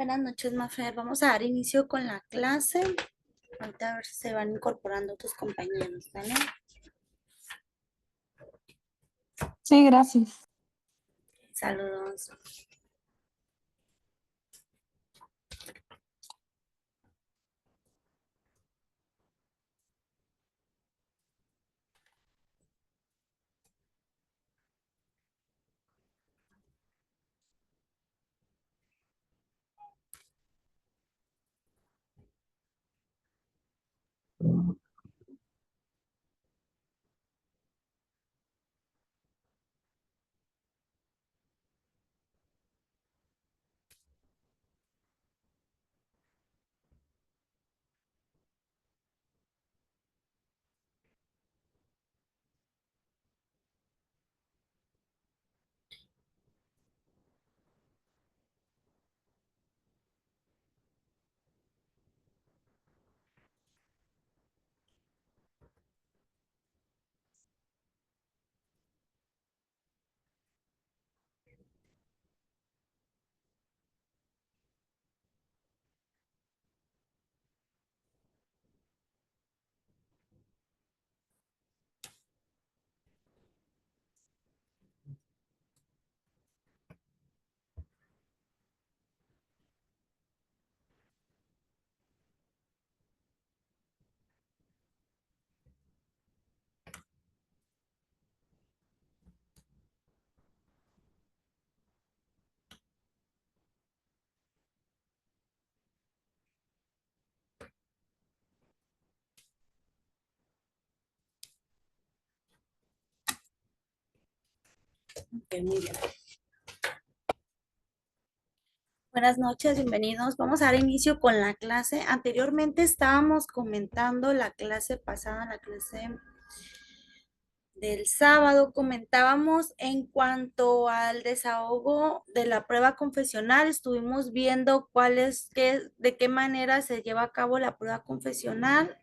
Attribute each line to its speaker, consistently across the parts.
Speaker 1: Buenas noches, Mafer. Vamos a dar inicio con la clase. Ahorita a ver si se van incorporando tus compañeros, ¿vale?
Speaker 2: Sí, gracias.
Speaker 1: Saludos. Ok, muy bien. Buenas noches, bienvenidos. Vamos a dar inicio con la clase. Anteriormente estábamos comentando la clase pasada, la clase del sábado. Comentábamos en cuanto al desahogo de la prueba confesional. Estuvimos viendo de qué manera se lleva a cabo la prueba confesional.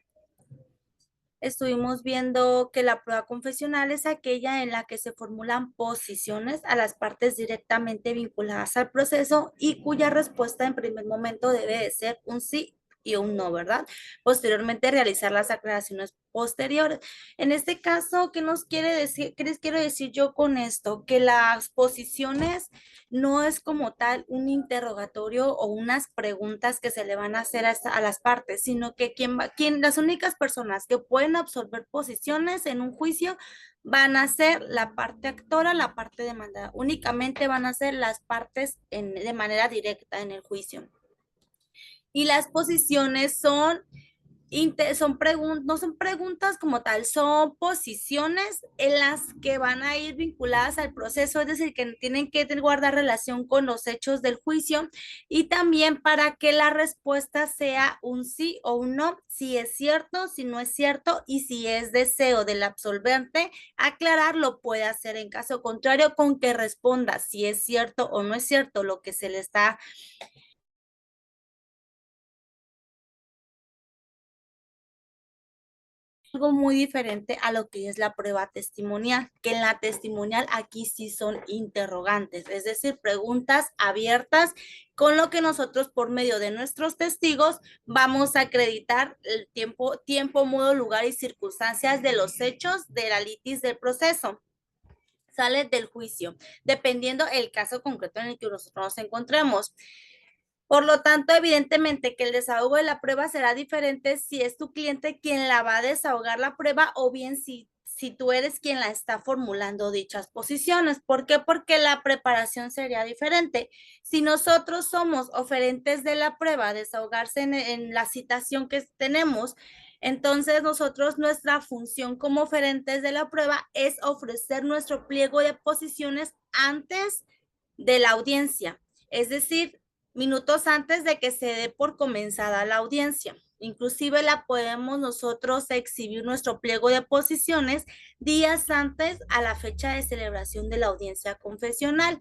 Speaker 1: Estuvimos viendo que la prueba confesional es aquella en la que se formulan posiciones a las partes directamente vinculadas al proceso y cuya respuesta en primer momento debe de ser un sí y un no, ¿verdad? Posteriormente realizar las aclaraciones posteriores. En este caso, ¿qué nos quiere decir? ¿Qué les quiero decir yo con esto? Que las posiciones no es como tal un interrogatorio o unas preguntas que se le van a hacer a las partes, sino que las únicas personas que pueden absorber posiciones en un juicio van a ser la parte actora, la parte demandada. Únicamente van a ser las partes de manera directa en el juicio. Y las posiciones no son preguntas como tal, son posiciones en las que van a ir vinculadas al proceso, es decir, que tienen que guardar relación con los hechos del juicio y también para que la respuesta sea un sí o un no, si es cierto, si no es cierto y si es deseo del absolvente aclarar, lo puede hacer. En caso contrario, con que responda si es cierto o no es cierto lo que se le está algo muy diferente a lo que es la prueba testimonial, que en la testimonial aquí sí son interrogantes, es decir, preguntas abiertas con lo que nosotros por medio de nuestros testigos vamos a acreditar el tiempo, modo, lugar y circunstancias de los hechos de la litis del proceso. Sale del juicio, dependiendo el caso concreto en el que nosotros nos encontremos. Por lo tanto, evidentemente que el desahogo de la prueba será diferente si es tu cliente quien la va a desahogar la prueba o bien si tú eres quien la está formulando dichas posiciones. ¿Por qué? Porque la preparación sería diferente. Si nosotros somos oferentes de la prueba, desahogarse en la citación que tenemos, entonces nosotros nuestra función como oferentes de la prueba es ofrecer nuestro pliego de posiciones antes de la audiencia. Es decir, minutos antes de que se dé por comenzada la audiencia. Inclusive la podemos nosotros exhibir nuestro pliego de posiciones días antes a la fecha de celebración de la audiencia confesional.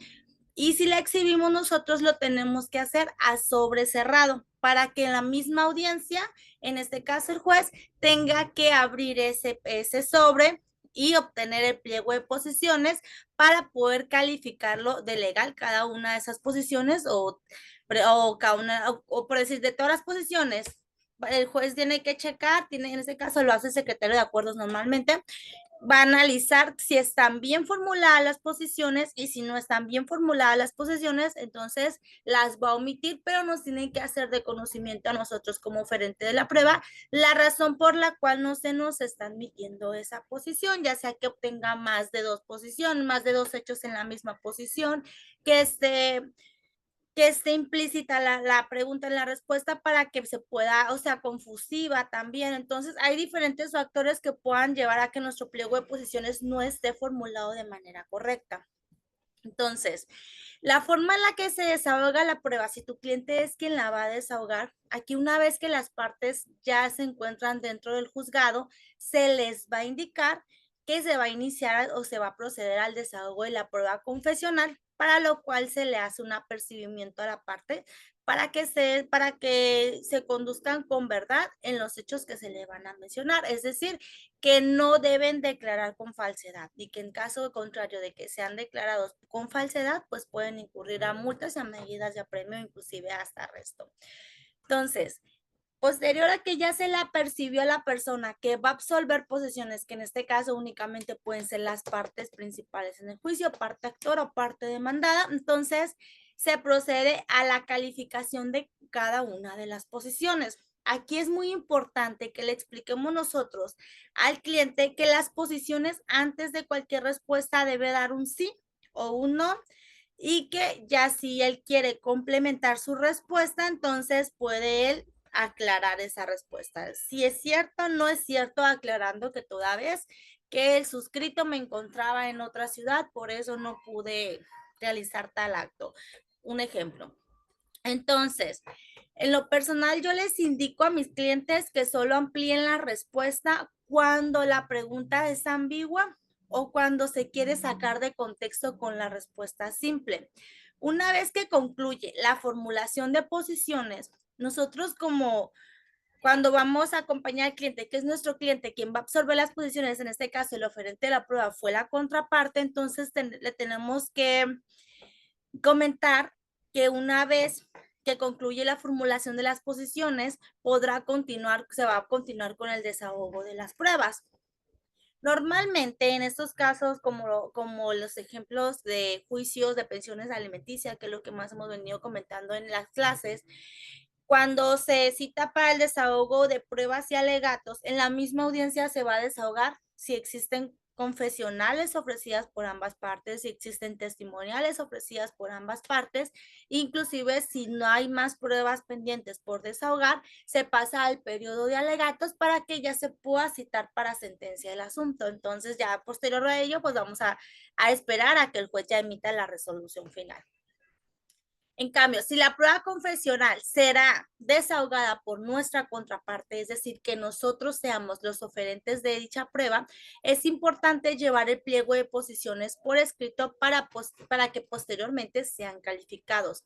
Speaker 1: Y si la exhibimos nosotros lo tenemos que hacer a sobre cerrado para que en la misma audiencia, en este caso el juez, tenga que abrir ese sobre y obtener el pliego de posiciones para poder calificarlo de legal cada una de esas posiciones o o por decir, de todas las posiciones, el juez tiene que checar, en este caso lo hace el secretario de acuerdos normalmente, va a analizar si están bien formuladas las posiciones y si no están bien formuladas las posiciones, entonces las va a omitir, pero nos tienen que hacer de conocimiento a nosotros como oferente de la prueba la razón por la cual no se nos está admitiendo esa posición, ya sea que obtenga más de dos posiciones, más de dos hechos en la misma posición, que esté implícita la pregunta en la respuesta para que se pueda, o sea, confusiva también. Entonces, hay diferentes factores que puedan llevar a que nuestro pliego de posiciones no esté formulado de manera correcta. Entonces, la forma en la que se desahoga la prueba, si tu cliente es quien la va a desahogar, aquí una vez que las partes ya se encuentran dentro del juzgado, se les va a indicar que se va a iniciar o se va a proceder al desahogo de la prueba confesional, para lo cual se le hace un apercibimiento a la parte para que se conduzcan con verdad en los hechos que se le van a mencionar. Es decir, que no deben declarar con falsedad y que en caso contrario de que sean declarados con falsedad, pues pueden incurrir a multas y a medidas de apremio, inclusive hasta arresto. Entonces, posterior a que ya se la percibió a la persona que va a absolver posiciones, que en este caso únicamente pueden ser las partes principales en el juicio, parte actora o parte demandada, entonces se procede a la calificación de cada una de las posiciones. Aquí es muy importante que le expliquemos nosotros al cliente que las posiciones antes de cualquier respuesta debe dar un sí o un no, y que ya si él quiere complementar su respuesta, entonces puede él aclarar esa respuesta. Si es cierto, no es cierto, aclarando que toda vez que el suscrito me encontraba en otra ciudad, por eso no pude realizar tal acto. Un ejemplo. Entonces, en lo personal, yo les indico a mis clientes que solo amplíen la respuesta cuando la pregunta es ambigua o cuando se quiere sacar de contexto con la respuesta simple. Una vez que concluye la formulación de posiciones, nosotros como cuando vamos a acompañar al cliente, que es nuestro cliente, quien va a absorber las posiciones, en este caso el oferente de la prueba fue la contraparte, entonces le tenemos que comentar que una vez que concluye la formulación de las posiciones, se va a continuar con el desahogo de las pruebas. Normalmente en estos casos, como los ejemplos de juicios de pensiones alimenticias, que es lo que más hemos venido comentando en las clases, cuando se cita para el desahogo de pruebas y alegatos, en la misma audiencia se va a desahogar si existen confesionales ofrecidas por ambas partes, si existen testimoniales ofrecidas por ambas partes, inclusive si no hay más pruebas pendientes por desahogar, se pasa al periodo de alegatos para que ya se pueda citar para sentencia el asunto. Entonces ya posterior a ello, pues vamos a esperar a que el juez ya emita la resolución final. En cambio, si la prueba confesional será desahogada por nuestra contraparte, es decir, que nosotros seamos los oferentes de dicha prueba, es importante llevar el pliego de posiciones por escrito para que posteriormente sean calificados.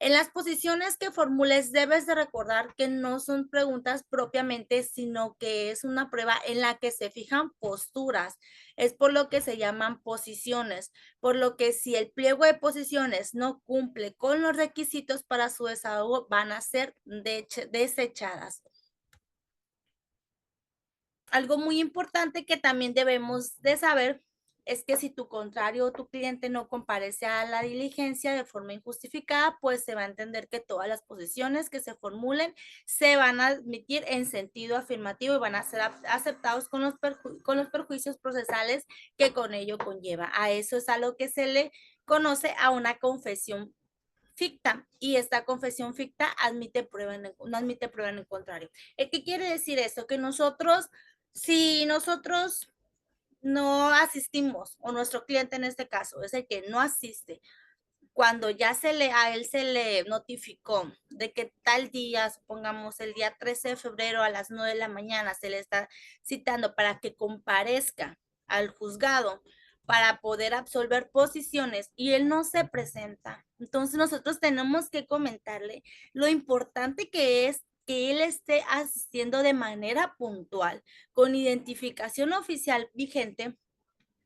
Speaker 1: En las posiciones que formules debes de recordar que no son preguntas propiamente, sino que es una prueba en la que se fijan posturas. Es por lo que se llaman posiciones, por lo que si el pliego de posiciones no cumple con los requisitos para su desahogo, van a ser desechadas. Algo muy importante que también debemos de saber es que si tu contrario o tu cliente no comparece a la diligencia de forma injustificada, pues se va a entender que todas las posiciones que se formulen se van a admitir en sentido afirmativo y van a ser aceptados con los perjuicios procesales que con ello conlleva. A eso es a lo que se le conoce a una confesión ficta, y esta confesión ficta no admite prueba en el contrario. ¿Qué quiere decir esto? Que si nosotros no asistimos, o nuestro cliente en este caso es el que no asiste, cuando ya a él se le notificó de que tal día, supongamos el día 13 de febrero a las 9 de la mañana, se le está citando para que comparezca al juzgado para poder absolver posiciones y él no se presenta. Entonces nosotros tenemos que comentarle lo importante que es que él esté asistiendo de manera puntual, con identificación oficial vigente,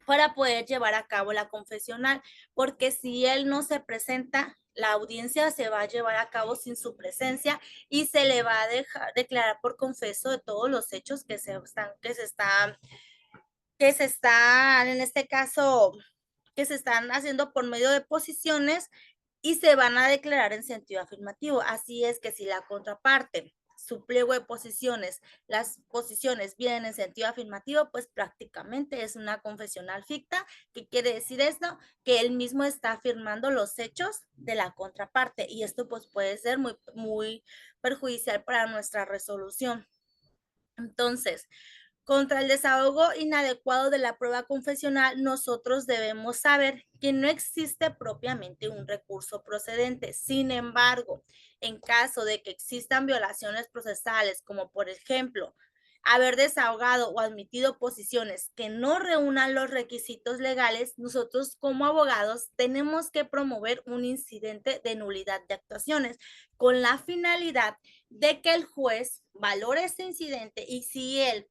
Speaker 1: para poder llevar a cabo la confesional, porque si él no se presenta, La audiencia se va a llevar a cabo sin su presencia y se le va a declarar por confeso de todos los hechos que se están, en este caso, que se están haciendo por medio de posiciones y se van a declarar en sentido afirmativo. Así es que si la contraparte, su pliego de posiciones, las posiciones vienen en sentido afirmativo, pues prácticamente es una confesional ficta. ¿Qué quiere decir esto? Que él mismo está afirmando los hechos de la contraparte y esto pues puede ser muy, muy perjudicial para nuestra resolución. Entonces, contra el desahogo inadecuado de la prueba confesional, nosotros debemos saber que no existe propiamente un recurso procedente. Sin embargo, en caso de que existan violaciones procesales, como por ejemplo, haber desahogado o admitido posiciones que no reúnan los requisitos legales, nosotros como abogados tenemos que promover un incidente de nulidad de actuaciones con la finalidad de que el juez valore este incidente y si él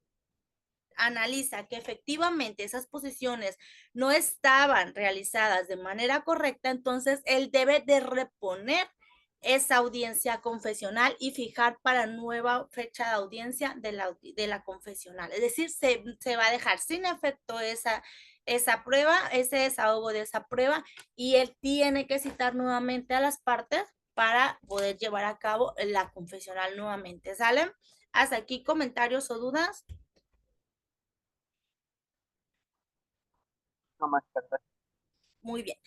Speaker 1: analiza que efectivamente esas posiciones no estaban realizadas de manera correcta, entonces él debe de reponer esa audiencia confesional y fijar para nueva fecha de audiencia de la confesional. Es decir, se va a dejar sin efecto esa prueba, ese desahogo de esa prueba y él tiene que citar nuevamente a las partes para poder llevar a cabo la confesional nuevamente. ¿Sale? Hasta aquí comentarios o dudas.
Speaker 3: No más,
Speaker 1: Muy bien.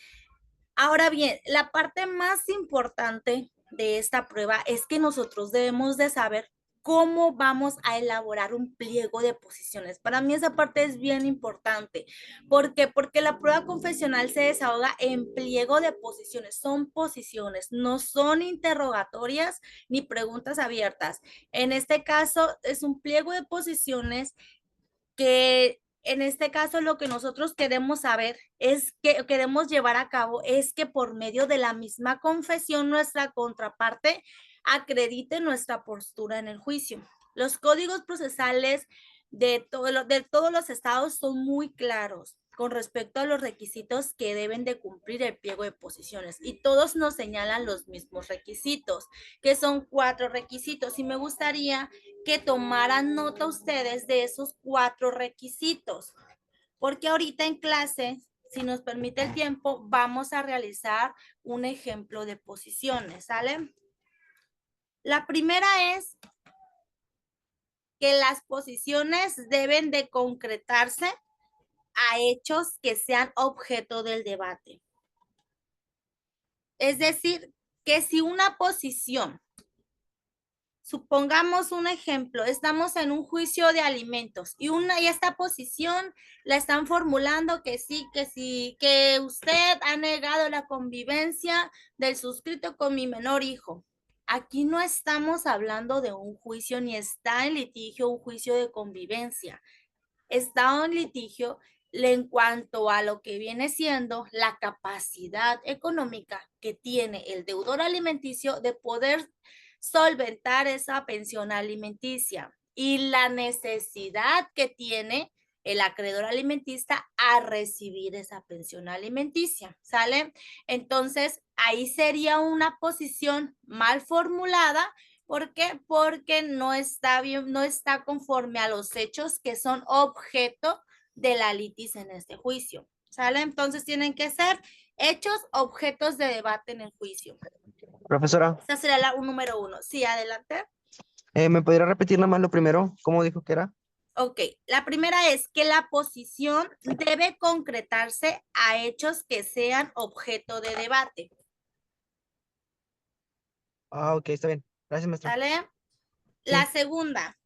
Speaker 1: Ahora bien, la parte más importante de esta prueba es que nosotros debemos de saber cómo vamos a elaborar un pliego de posiciones. Para mí esa parte es bien importante. ¿Por qué? Porque la prueba confesional se desahoga en pliego de posiciones. Son posiciones, no son interrogatorias ni preguntas abiertas. En este caso es un pliego de posiciones que en este caso lo que nosotros queremos saber es que queremos llevar a cabo es que por medio de la misma confesión nuestra contraparte acredite nuestra postura en el juicio. Los códigos procesales de todos los estados son muy claros con respecto a los requisitos que deben de cumplir el pliego de posiciones y todos nos señalan los mismos requisitos, que son 4 requisitos y me gustaría que tomaran nota ustedes de esos 4 requisitos, porque ahorita en clase, si nos permite el tiempo, vamos a realizar un ejemplo de posiciones, ¿sale? La primera es que las posiciones deben de concretarse a hechos que sean objeto del debate. Es decir, que si una posición, supongamos un ejemplo, estamos en un juicio de alimentos y esta posición la están formulando que sí, que usted ha negado la convivencia del suscrito con mi menor hijo. Aquí no estamos hablando de un juicio ni está en litigio un juicio de convivencia. Está en litigio en cuanto a lo que viene siendo la capacidad económica que tiene el deudor alimenticio de poder solventar esa pensión alimenticia y la necesidad que tiene el acreedor alimentista a recibir esa pensión alimenticia, ¿sale? Entonces, ahí sería una posición mal formulada. ¿Por qué? Porque no está bien, no está conforme a los hechos que son objeto de la litis en este juicio. ¿Sale? Entonces tienen que ser hechos objetos de debate en el juicio.
Speaker 3: profesora,
Speaker 1: Esa sería la número 1. Sí, adelante.
Speaker 3: ¿me podría repetir nada más lo primero? ¿Cómo dijo que era?
Speaker 1: Ok, la primera es que la posición debe concretarse a hechos que sean objeto de debate.
Speaker 3: Ah, ok, está bien. Gracias, maestra.
Speaker 1: ¿Sale?
Speaker 3: Sí.
Speaker 1: La segunda,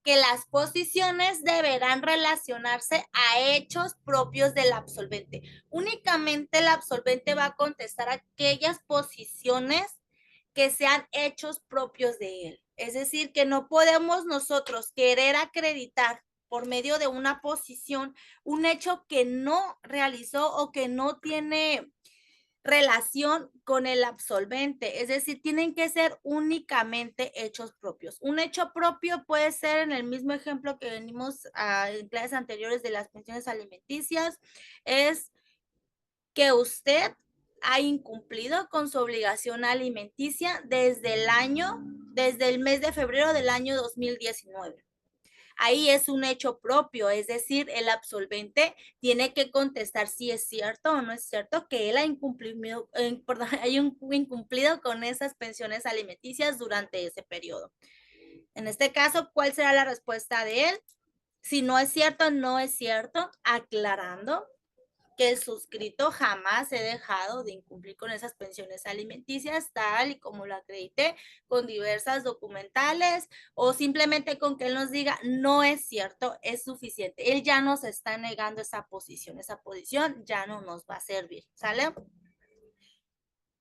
Speaker 1: que las posiciones deberán relacionarse a hechos propios del absolvente. Únicamente el absolvente va a contestar aquellas posiciones que sean hechos propios de él. Es decir, que no podemos nosotros querer acreditar por medio de una posición un hecho que no realizó o que no tiene relación con el absolvente, es decir, tienen que ser únicamente hechos propios. Un hecho propio puede ser en el mismo ejemplo que venimos en clases anteriores de las pensiones alimenticias, es que usted ha incumplido con su obligación alimenticia desde el mes de febrero del año 2019. Ahí es un hecho propio, es decir, el absolvente tiene que contestar si es cierto o no es cierto que él ha incumplido, incumplido con esas pensiones alimenticias durante ese periodo. En este caso, ¿cuál será la respuesta de él? Si no es cierto, no es cierto, aclarando que el suscrito jamás he dejado de incumplir con esas pensiones alimenticias, tal y como lo acredité con diversas documentales, o simplemente con que él nos diga no es cierto, es suficiente. Él ya nos está negando esa posición ya no nos va a servir, ¿sale?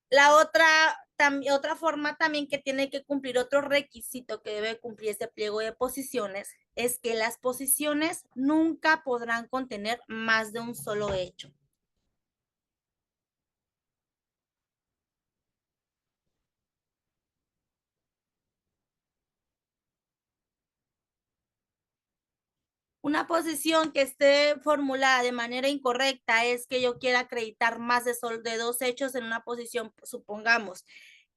Speaker 1: La otra forma también que tiene que cumplir, otro requisito que debe cumplir este pliego de posiciones, es que las posiciones nunca podrán contener más de un solo hecho. Una posición que esté formulada de manera incorrecta es que yo quiera acreditar más de dos hechos en una posición. Supongamos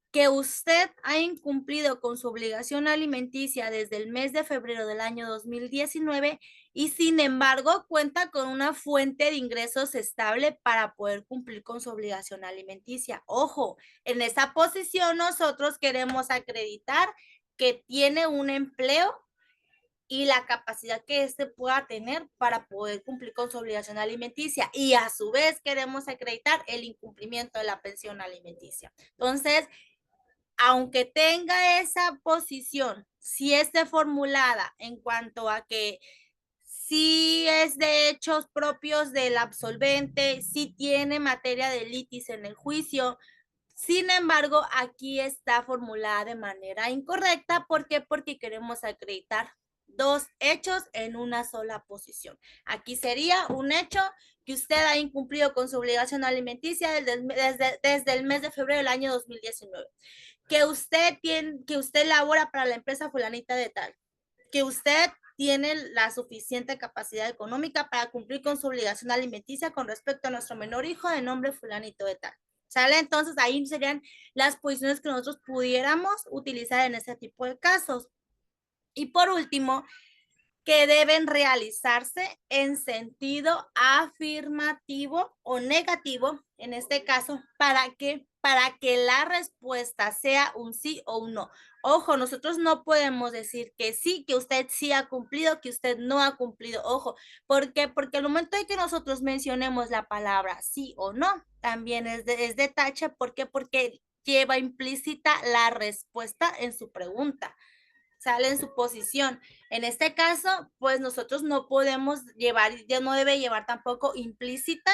Speaker 1: que usted ha incumplido con su obligación alimenticia desde el mes de febrero del año 2019 y sin embargo cuenta con una fuente de ingresos estable para poder cumplir con su obligación alimenticia. Ojo, en esa posición nosotros queremos acreditar que tiene un empleo y la capacidad que éste pueda tener para poder cumplir con su obligación alimenticia, y a su vez queremos acreditar el incumplimiento de la pensión alimenticia. Entonces, aunque tenga esa posición, si esté formulada en cuanto a que si es de hechos propios del absolvente, si tiene materia de litis en el juicio, sin embargo, aquí está formulada de manera incorrecta. ¿Por qué? Porque queremos acreditar dos hechos en una sola posición. Aquí sería un hecho que usted ha incumplido con su obligación alimenticia desde el mes de febrero del año 2019. Que usted labora para la empresa fulanita de tal. Que usted tiene la suficiente capacidad económica para cumplir con su obligación alimenticia con respecto a nuestro menor hijo de nombre fulanito de tal. ¿Sale? Entonces ahí serían las posiciones que nosotros pudiéramos utilizar en ese tipo de casos. Y por último, que deben realizarse en sentido afirmativo o negativo, en este caso, para que la respuesta sea un sí o un no. Ojo, nosotros no podemos decir que sí, que usted sí ha cumplido, que usted no ha cumplido. Ojo, ¿por qué? Porque al momento de que nosotros mencionemos la palabra sí o no, también es de tache. ¿Por qué? Porque lleva implícita la respuesta en su pregunta, sale en su posición. En este caso, pues nosotros no podemos llevar, ya no debe llevar tampoco implícita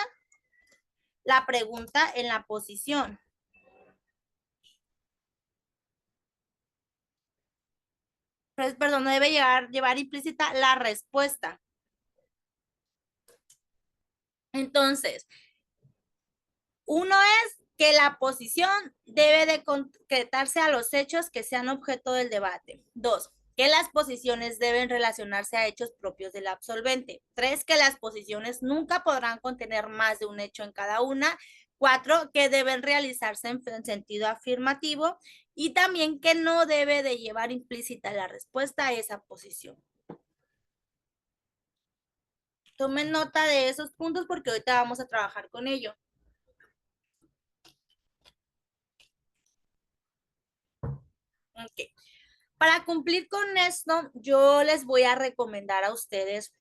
Speaker 1: la pregunta en la posición. Perdón, no debe llevar implícita la respuesta. Entonces, uno es que la posición debe de concretarse a los hechos que sean objeto del debate. 2, que las posiciones deben relacionarse a hechos propios del absolvente. 3, que las posiciones nunca podrán contener más de un hecho en cada una. 4, que deben realizarse en sentido afirmativo, y también que no debe de llevar implícita la respuesta a esa posición. Tomen nota de esos puntos porque ahorita vamos a trabajar con ello. Ok. Para cumplir con esto, yo les voy a recomendar a ustedes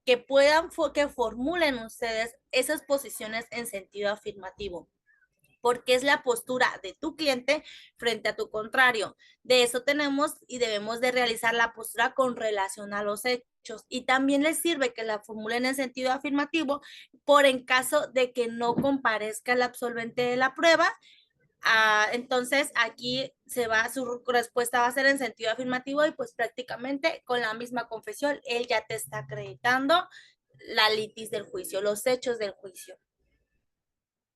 Speaker 1: que que formulen ustedes esas posiciones en sentido afirmativo, porque es la postura de tu cliente frente a tu contrario. De eso tenemos y debemos de realizar la postura con relación a los hechos, y también les sirve que la formulen en sentido afirmativo por en caso de que no comparezca el absolvente de la prueba. Entonces aquí su respuesta va a ser en sentido afirmativo, y pues prácticamente con la misma confesión él ya te está acreditando la litis del juicio, los hechos del juicio.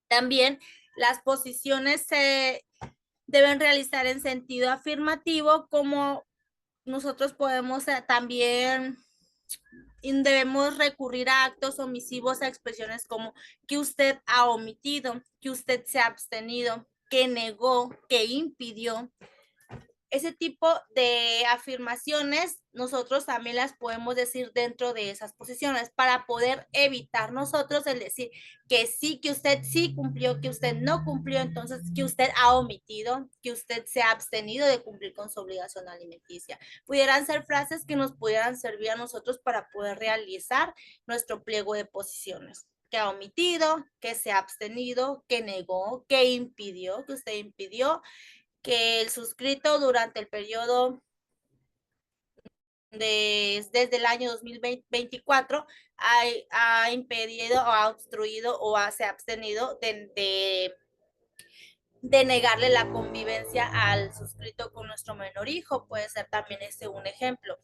Speaker 1: También las posiciones se deben realizar en sentido afirmativo, como nosotros podemos también debemos recurrir a actos omisivos, a expresiones como que usted ha omitido, que usted se ha abstenido, que negó, que impidió. Ese tipo de afirmaciones nosotros también las podemos decir dentro de esas posiciones para poder evitar nosotros el decir que sí, que usted sí cumplió, que usted no cumplió, entonces que usted ha omitido, que usted se ha abstenido de cumplir con su obligación alimenticia. Pudieran ser frases que nos pudieran servir a nosotros para poder realizar nuestro pliego de posiciones. Que ha omitido, que se ha abstenido, que negó, que impidió, que usted impidió, que el suscrito durante el periodo desde el año 2024 ha impedido o ha obstruido o se ha abstenido de negarle la convivencia al suscrito con nuestro menor hijo. Puede ser también este un ejemplo.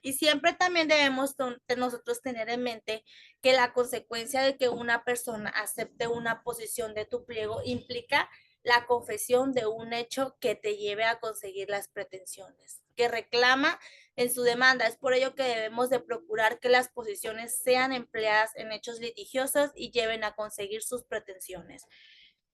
Speaker 1: Y siempre también debemos nosotros tener en mente que la consecuencia de que una persona acepte una posición de tu pliego implica la confesión de un hecho que te lleve a conseguir las pretensiones, que reclama en su demanda. Es por ello que debemos de procurar que las posiciones sean empleadas en hechos litigiosos y lleven a conseguir sus pretensiones.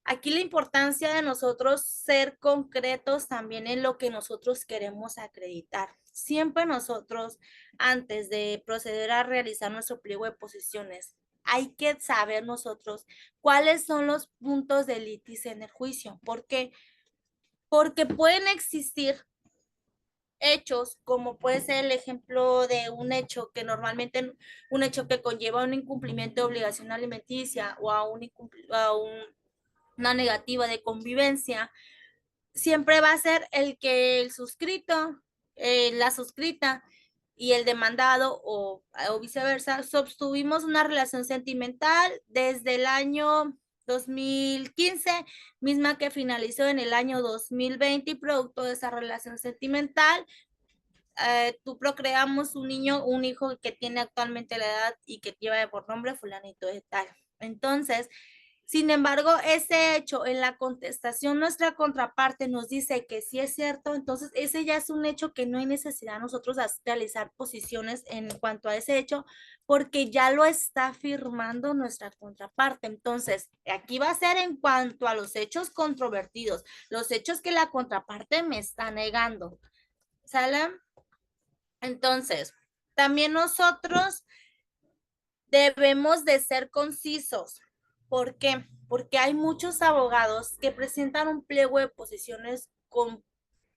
Speaker 1: Aquí la importancia de nosotros ser concretos también en lo que nosotros queremos acreditar. Siempre nosotros, antes de proceder a realizar nuestro pliego de posiciones, hay que saber nosotros cuáles son los puntos de litis en el juicio. ¿Por qué? Porque pueden existir hechos, como puede ser el ejemplo de un hecho que normalmente, un hecho que conlleva un incumplimiento de obligación alimenticia o una negativa de convivencia, siempre va a ser el que el suscrito, la suscrita y el demandado o viceversa, sostuvimos una relación sentimental desde el año 2015, misma que finalizó en el año 2020 y producto de esa relación sentimental, tú procreamos un niño, un hijo que tiene actualmente la edad y que lleva por nombre fulanito de tal. Entonces, sin embargo, ese hecho en la contestación, nuestra contraparte nos dice que sí es cierto, entonces ese ya es un hecho que no hay necesidad nosotros de realizar posiciones en cuanto a ese hecho, porque ya lo está firmando nuestra contraparte. Entonces, aquí va a ser en cuanto a los hechos controvertidos, los hechos que la contraparte me está negando. ¿Sale? Entonces, también nosotros debemos de ser concisos. ¿Por qué? Porque hay muchos abogados que presentan un pliego de posiciones con,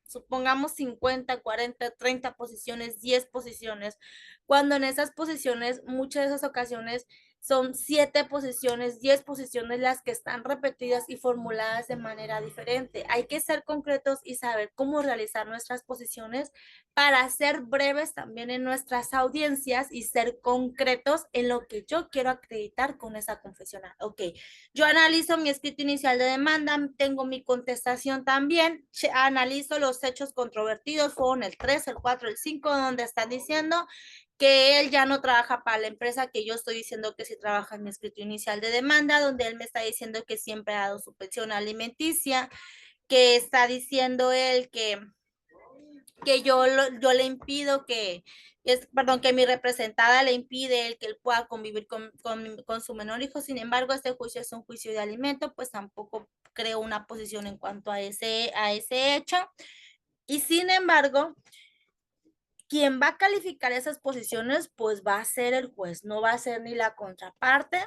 Speaker 1: supongamos, 50, 40, 30 posiciones, 10 posiciones, cuando en esas posiciones, muchas de esas ocasiones, son 7 posiciones, 10 posiciones las que están repetidas y formuladas de manera diferente. Hay que ser concretos y saber cómo realizar nuestras posiciones para ser breves también en nuestras audiencias y ser concretos en lo que yo quiero acreditar con esa confesional. Ok, yo analizo mi escrito inicial de demanda, tengo mi contestación también, analizo los hechos controvertidos, fueron el 3, el 4, el 5, donde están diciendo que él ya no trabaja para la empresa, que yo estoy diciendo que sí trabaja en mi escrito inicial de demanda, donde él me está diciendo que siempre ha dado su pensión alimenticia, que está diciendo él que yo le impido perdón, que mi representada le impide el que él pueda convivir con su menor hijo. Sin embargo, este juicio es un juicio de alimento, pues tampoco creo una posición en cuanto a ese hecho. Y sin embargo, quien va a calificar esas posiciones, pues va a ser el juez, no va a ser ni la contraparte.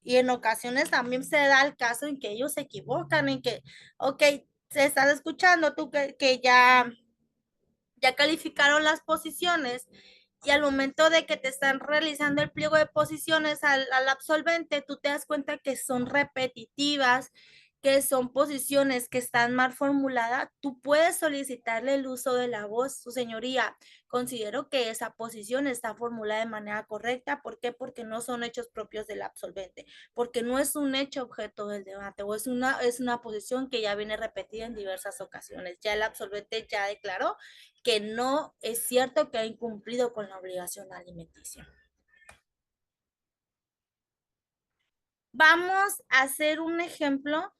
Speaker 1: Y en ocasiones también se da el caso en que ellos se equivocan, en que, ok, se estás escuchando tú que ya calificaron las posiciones y al momento de que te están realizando el pliego de posiciones al absolvente, tú te das cuenta que son repetitivas, que son posiciones que están mal formuladas, tú puedes solicitarle el uso de la voz. Su señoría, considero que esa posición está formulada de manera correcta. ¿Por qué? Porque no son hechos propios del absolvente, porque no es un hecho objeto del debate o es una posición que ya viene repetida en diversas ocasiones. Ya el absolvente ya declaró que no es cierto que ha incumplido con la obligación alimenticia. Vamos a hacer un ejemplo.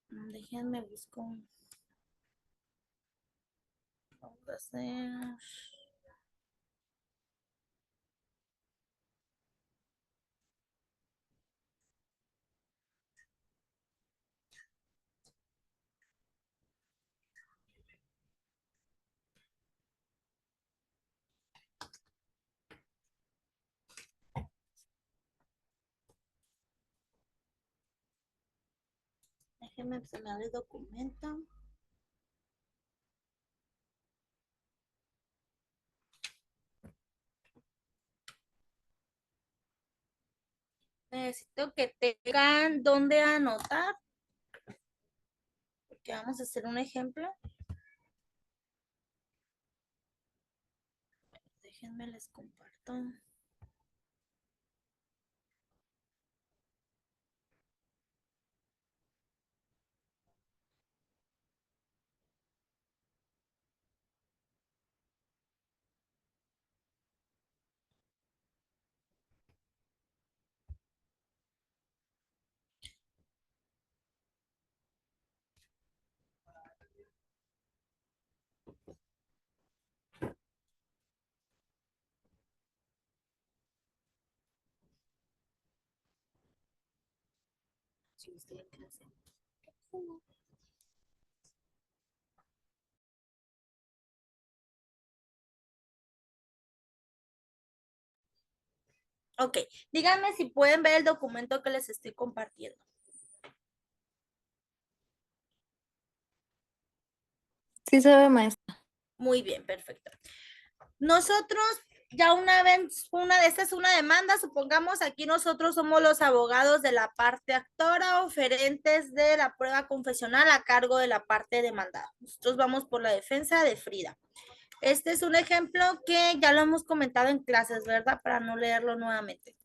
Speaker 1: Déjenme buscar. Vamos a hacer. Déjenme examinar el documento. Necesito que tengan dónde anotar, porque vamos a hacer un ejemplo. Déjenme les comparto. Sí, estoy en clase. Ok, díganme si pueden ver el documento que les estoy compartiendo.
Speaker 2: Sí se ve, maestra.
Speaker 1: Muy bien, perfecto. Nosotros, ya una vez, esta es una demanda, supongamos aquí nosotros somos los abogados de la parte actora, oferentes de la prueba confesional a cargo de la parte demandada. Nosotros vamos por la defensa de Frida. Este es un ejemplo que ya lo hemos comentado en clases, ¿verdad? Para no leerlo nuevamente.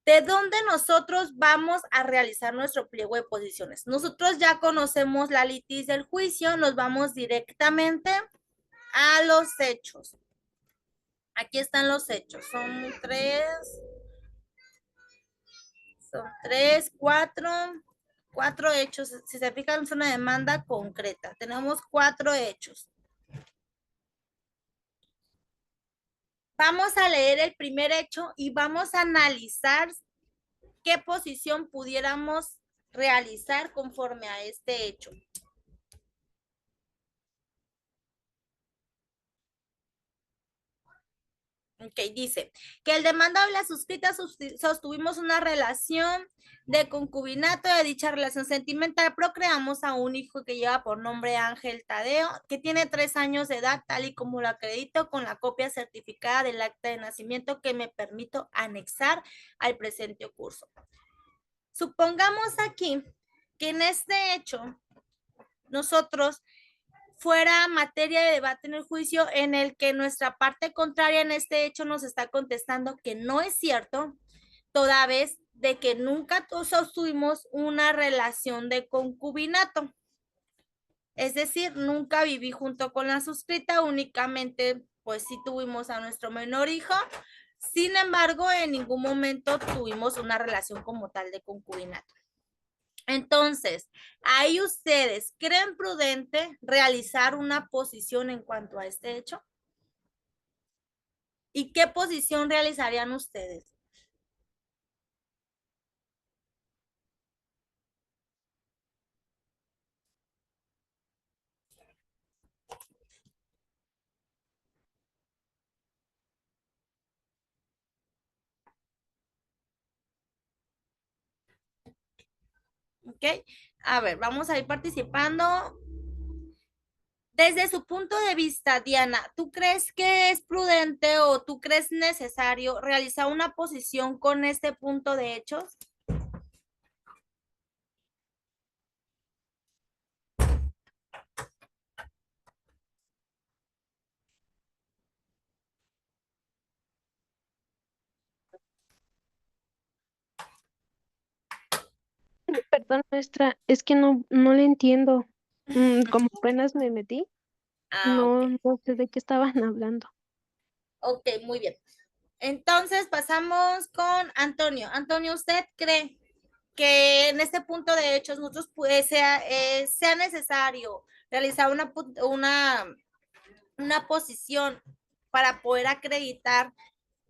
Speaker 1: ¿De dónde nosotros vamos a realizar nuestro pliego de posiciones? Nosotros ya conocemos la litis del juicio, nos vamos directamente a los hechos. Aquí están los hechos, son tres, cuatro hechos. Si se fijan, es una demanda concreta. Tenemos 4 hechos. Vamos a leer el primer hecho y vamos a analizar qué posición pudiéramos realizar conforme a este hecho. Ok, dice que el demandado y la suscrita sostuvimos una relación de concubinato. De dicha relación sentimental procreamos a un hijo que lleva por nombre Ángel Tadeo, que tiene 3 años de edad, tal y como lo acredito con la copia certificada del acta de nacimiento que me permito anexar al presente curso. Supongamos aquí que en este hecho nosotros fuera materia de debate en el juicio en el que nuestra parte contraria en este hecho nos está contestando que no es cierto, toda vez de que nunca sostuvimos una relación de concubinato. Es decir, nunca viví junto con la suscrita, únicamente pues sí tuvimos a nuestro menor hijo. Sin embargo, en ningún momento tuvimos una relación como tal de concubinato. Entonces, ¿ahí ustedes creen prudente realizar una posición en cuanto a este hecho? ¿Y qué posición realizarían ustedes? ¿Ok? A ver, vamos a ir participando. Desde su punto de vista, Diana, ¿tú crees que es prudente o tú crees necesario realizar una posición con este punto de hechos?
Speaker 4: Perdón, maestra, es que no le entiendo. Como apenas me metí,
Speaker 1: Ok.
Speaker 4: no sé de qué estaban hablando.
Speaker 1: Ok, muy bien. Entonces pasamos con Antonio. Antonio, ¿usted cree que en este punto de hechos nosotros sea necesario realizar una posición para poder acreditar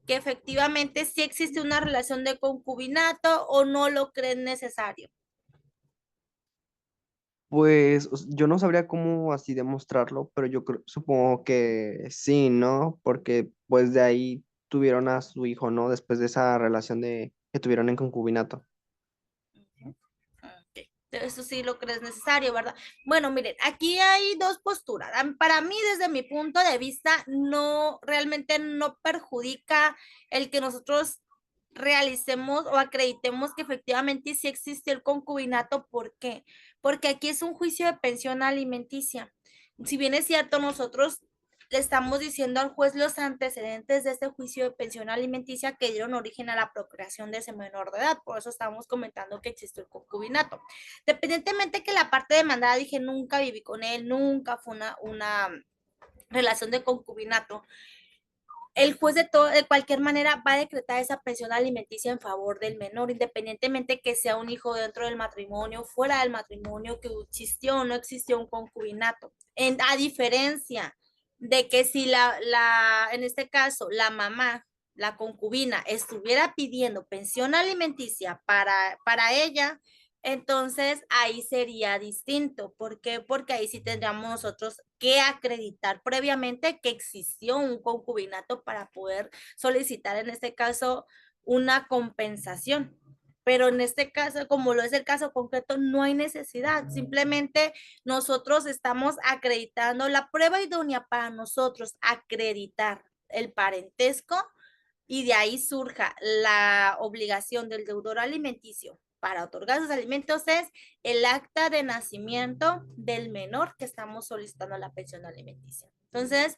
Speaker 1: que efectivamente sí existe una relación de concubinato o no lo creen necesario?
Speaker 3: Pues yo no sabría cómo así demostrarlo, pero supongo que sí, ¿no? Porque pues de ahí tuvieron a su hijo, ¿no? Después de esa relación que tuvieron en concubinato.
Speaker 1: Ok. Eso sí lo crees necesario, ¿verdad? Bueno, miren, aquí hay dos posturas. Para mí, desde mi punto de vista, no, realmente no perjudica el que nosotros realicemos o acreditemos que efectivamente sí existe el concubinato. ¿Por qué? Porque aquí es un juicio de pensión alimenticia. Si bien es cierto, nosotros le estamos diciendo al juez los antecedentes de este juicio de pensión alimenticia que dieron origen a la procreación de ese menor de edad. Por eso estamos comentando que existe el concubinato. Dependientemente que la parte demandada dije, nunca viví con él, nunca fue una relación de concubinato. El juez de cualquier manera va a decretar esa pensión alimenticia en favor del menor, independientemente que sea un hijo dentro del matrimonio, fuera del matrimonio, que existió o no existió un concubinato. A diferencia de que si en este caso, la mamá, la concubina, estuviera pidiendo pensión alimenticia para ella, entonces ahí sería distinto. ¿Por qué? Porque ahí sí tendríamos nosotros que acreditar previamente que existió un concubinato para poder solicitar en este caso una compensación. Pero en este caso, como lo es el caso concreto, no hay necesidad. Simplemente nosotros estamos acreditando la prueba idónea para nosotros acreditar el parentesco y de ahí surja la obligación del deudor alimenticio para otorgar sus alimentos es el acta de nacimiento del menor que estamos solicitando la pensión alimenticia. Entonces,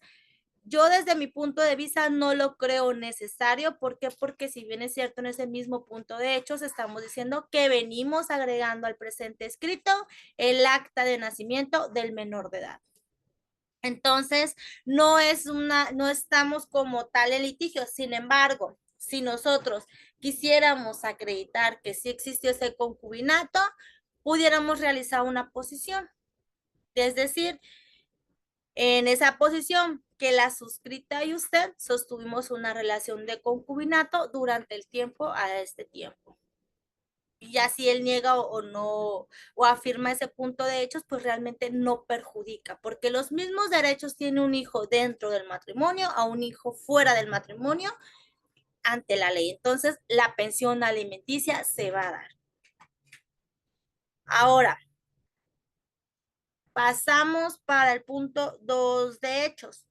Speaker 1: yo desde mi punto de vista no lo creo necesario. ¿Por qué? Porque si bien es cierto en ese mismo punto de hechos, estamos diciendo que venimos agregando al presente escrito el acta de nacimiento del menor de edad. Entonces, no estamos como tal en litigio. Sin embargo, si nosotros quisiéramos acreditar que sí existió ese concubinato, pudiéramos realizar una posición. Es decir, en esa posición que la suscrita y usted sostuvimos una relación de concubinato durante el tiempo a este tiempo. Y ya si él niega o no, o afirma ese punto de hechos, pues realmente no perjudica, porque los mismos derechos tiene un hijo dentro del matrimonio a un hijo fuera del matrimonio ante la ley. Entonces, la pensión alimenticia se va a dar. Ahora, pasamos para el punto 2 de hechos.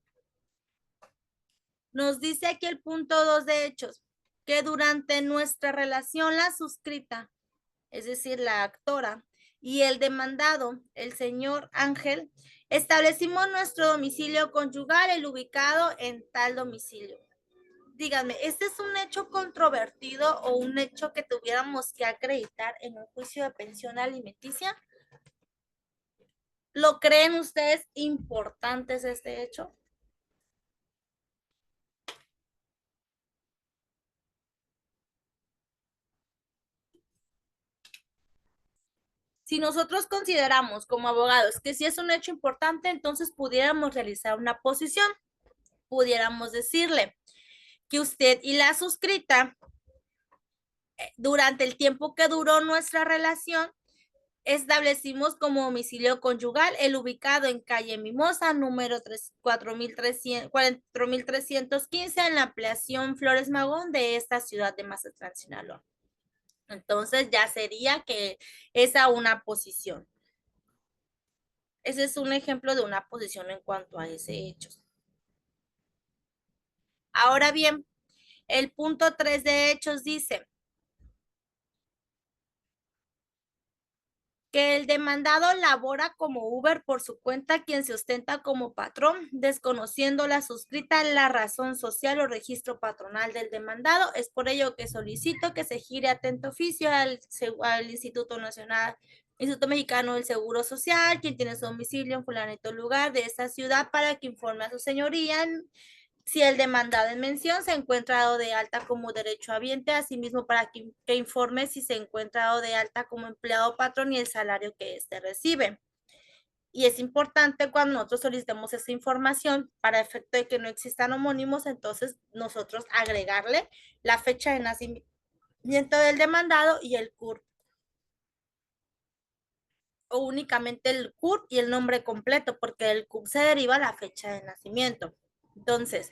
Speaker 1: Nos dice aquí el punto 2 de hechos, que durante nuestra relación la suscrita, es decir, la actora, y el demandado, el señor Ángel, establecimos nuestro domicilio conyugal, el ubicado en tal domicilio. Díganme, ¿este es un hecho controvertido o un hecho que tuviéramos que acreditar en un juicio de pensión alimenticia? ¿Lo creen ustedes importantes este hecho? Si nosotros consideramos como abogados que sí es un hecho importante, entonces pudiéramos realizar una posición, pudiéramos decirle que usted y la suscrita, durante el tiempo que duró nuestra relación, establecimos como domicilio conyugal el ubicado en calle Mimosa, número 4315, en la ampliación Flores Magón de esta ciudad de Mazatlán, Sinaloa. Entonces ya sería que esa una posición. Ese es un ejemplo de una posición en cuanto a ese hecho. Ahora bien, el punto 3 de hechos dice que el demandado labora como Uber por su cuenta, quien se ostenta como patrón, desconociendo la suscrita la razón social o registro patronal del demandado. Es por ello que solicito que se gire atento oficio al Instituto Nacional, Instituto Mexicano del Seguro Social, quien tiene su domicilio en fulanito lugar de esta ciudad, para que informe a su señoría si el demandado en mención se encuentra dado de alta como derechohabiente, asimismo para que informe si se encuentra dado de alta como empleado patrón y el salario que éste recibe. Y es importante cuando nosotros solicitemos esa información, para efecto de que no existan homónimos, entonces nosotros agregarle la fecha de nacimiento del demandado y el CURP, o únicamente el CURP y el nombre completo, porque del CURP se deriva la fecha de nacimiento. Entonces,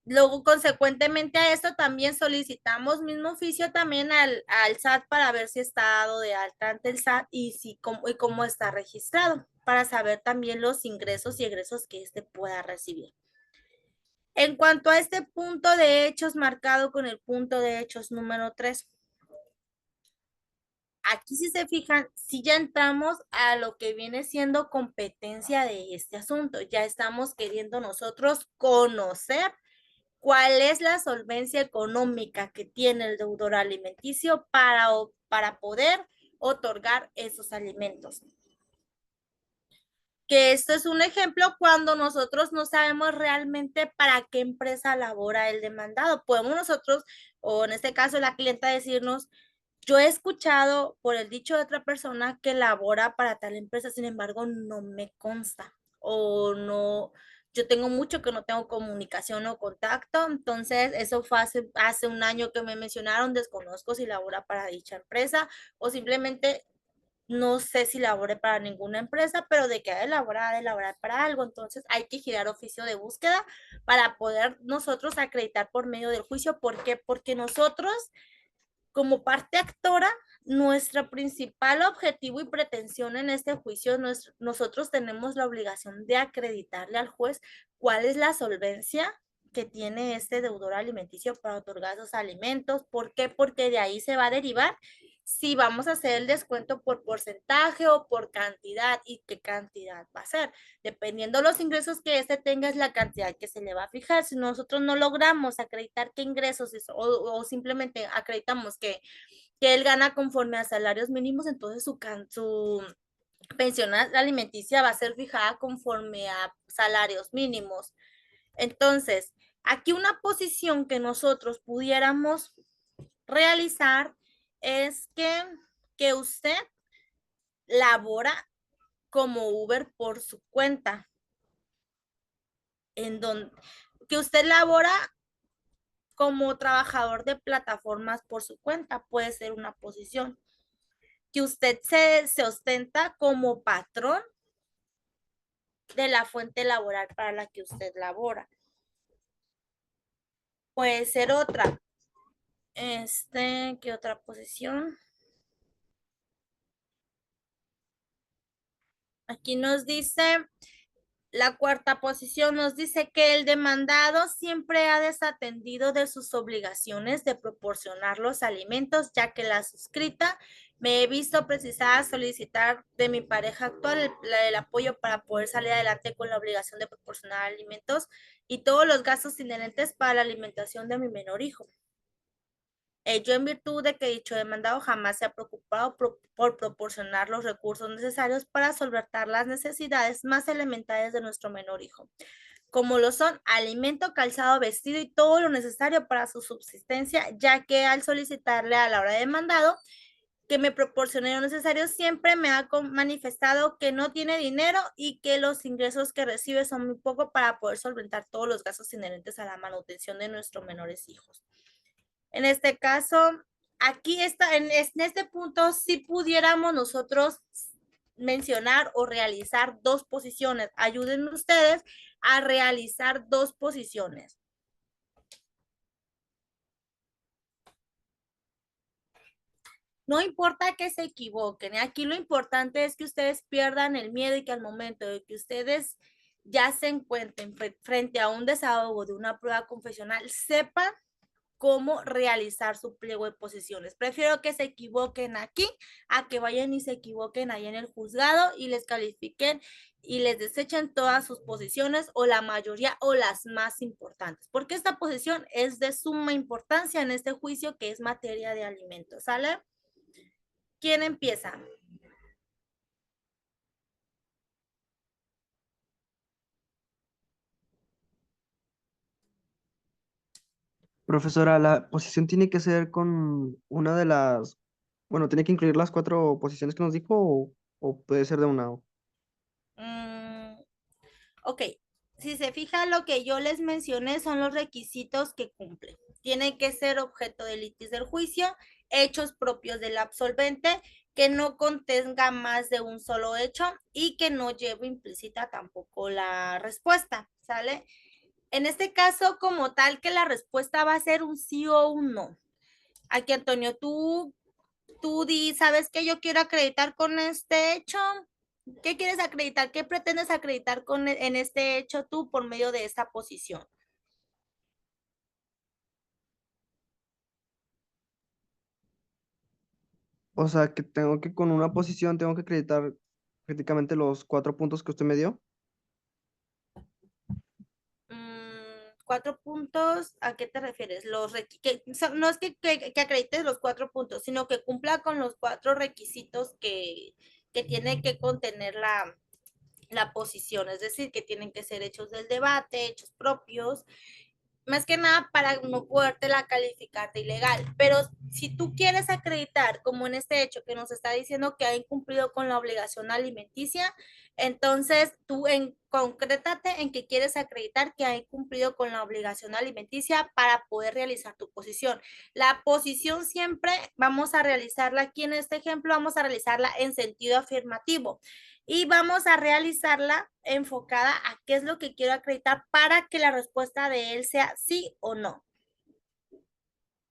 Speaker 1: Luego, consecuentemente a esto, también solicitamos mismo oficio también al SAT para ver si está dado de alta ante el SAT y cómo está registrado, para saber también los ingresos y egresos que éste pueda recibir. En cuanto a este punto de hechos marcado con el punto de hechos número 3, aquí si se fijan, si ya entramos a lo que viene siendo competencia de este asunto, ya estamos queriendo nosotros conocer cuál es la solvencia económica que tiene el deudor alimenticio para poder otorgar esos alimentos. Que esto es un ejemplo cuando nosotros no sabemos realmente para qué empresa labora el demandado. Podemos nosotros, o en este caso la clienta, decirnos, yo he escuchado por el dicho de otra persona que labora para tal empresa, sin embargo, no me consta o no, yo tengo mucho que no tengo comunicación o contacto, entonces eso fue hace un año que me mencionaron, desconozco si labora para dicha empresa o simplemente no sé si labore para ninguna empresa, pero de que ha de elaborar para algo, entonces hay que girar oficio de búsqueda para poder nosotros acreditar por medio del juicio. ¿Por qué? Porque nosotros, como parte actora, nuestro principal objetivo y pretensión en este juicio, nosotros tenemos la obligación de acreditarle al juez cuál es la solvencia que tiene este deudor alimenticio para otorgar esos alimentos. ¿Por qué? Porque de ahí se va a derivar si vamos a hacer el descuento por porcentaje o por cantidad y qué cantidad va a ser. Dependiendo de los ingresos que este tenga, es la cantidad que se le va a fijar. Si nosotros no logramos acreditar qué ingresos o simplemente acreditamos que él gana conforme a salarios mínimos, entonces su pensión alimenticia va a ser fijada conforme a salarios mínimos. Entonces, aquí una posición que nosotros pudiéramos realizar es que usted labora como Uber por su cuenta, en donde que usted labora como trabajador de plataformas por su cuenta, puede ser una posición. Que usted se ostenta como patrón de la fuente laboral para la que usted labora. Puede ser otra. ¿Qué otra posición? Aquí nos dice, la cuarta posición nos dice que el demandado siempre ha desatendido de sus obligaciones de proporcionar los alimentos, ya que la suscrita me he visto precisada a solicitar de mi pareja actual el apoyo para poder salir adelante con la obligación de proporcionar alimentos y todos los gastos inherentes para la alimentación de mi menor hijo. Ello en virtud de que dicho demandado jamás se ha preocupado por proporcionar los recursos necesarios para solventar las necesidades más elementales de nuestro menor hijo, como lo son alimento, calzado, vestido y todo lo necesario para su subsistencia, ya que al solicitarle a la hora de demandado que me proporcione lo necesario, siempre me ha manifestado que no tiene dinero y que los ingresos que recibe son muy poco para poder solventar todos los gastos inherentes a la manutención de nuestros menores hijos. En este caso, aquí está, en este punto, si pudiéramos nosotros mencionar o realizar dos posiciones. Ayúdenme ustedes a realizar dos posiciones. No importa que se equivoquen, aquí lo importante es que ustedes pierdan el miedo y que al momento de que ustedes ya se encuentren frente a un desahogo de una prueba confesional, sepan cómo realizar su pliego de posiciones. Prefiero que se equivoquen aquí a que vayan y se equivoquen ahí en el juzgado y les califiquen y les desechen todas sus posiciones o la mayoría o las más importantes, porque esta posición es de suma importancia en este juicio que es materia de alimentos, ¿sale? ¿Quién empieza?
Speaker 3: Profesora, la posición tiene que ser con una de las, bueno, tiene que incluir las cuatro posiciones que nos dijo o puede ser de una.
Speaker 1: Ok, si se fija, lo que yo les mencioné son los requisitos que cumple. Tiene que ser objeto de litis del juicio, hechos propios del absolvente, que no contenga más de un solo hecho y que no lleve implícita tampoco la respuesta, ¿sale? En este caso, como tal, que la respuesta va a ser un sí o un no. Aquí, Antonio, tú di, ¿sabes qué yo quiero acreditar con este hecho? ¿Qué quieres acreditar? ¿Qué pretendes acreditar en este hecho tú por medio de esta posición?
Speaker 3: O sea, que tengo que con una posición tengo que acreditar prácticamente los 4 puntos que usted me dio.
Speaker 1: 4 puntos, ¿a qué te refieres? No es que acredites los 4 puntos, sino que cumpla con los 4 requisitos que tiene que contener la posición, es decir, que tienen que ser hechos del debate, hechos propios, más que nada para no podértela calificar de ilegal. Pero si tú quieres acreditar, como en este hecho que nos está diciendo que ha incumplido con la obligación alimenticia, entonces tú concrétate en que quieres acreditar que ha incumplido con la obligación alimenticia para poder realizar tu posición. La posición siempre vamos a realizarla aquí en este ejemplo, vamos a realizarla en sentido afirmativo y vamos a realizarla enfocada a qué es lo que quiero acreditar para que la respuesta de él sea sí o no.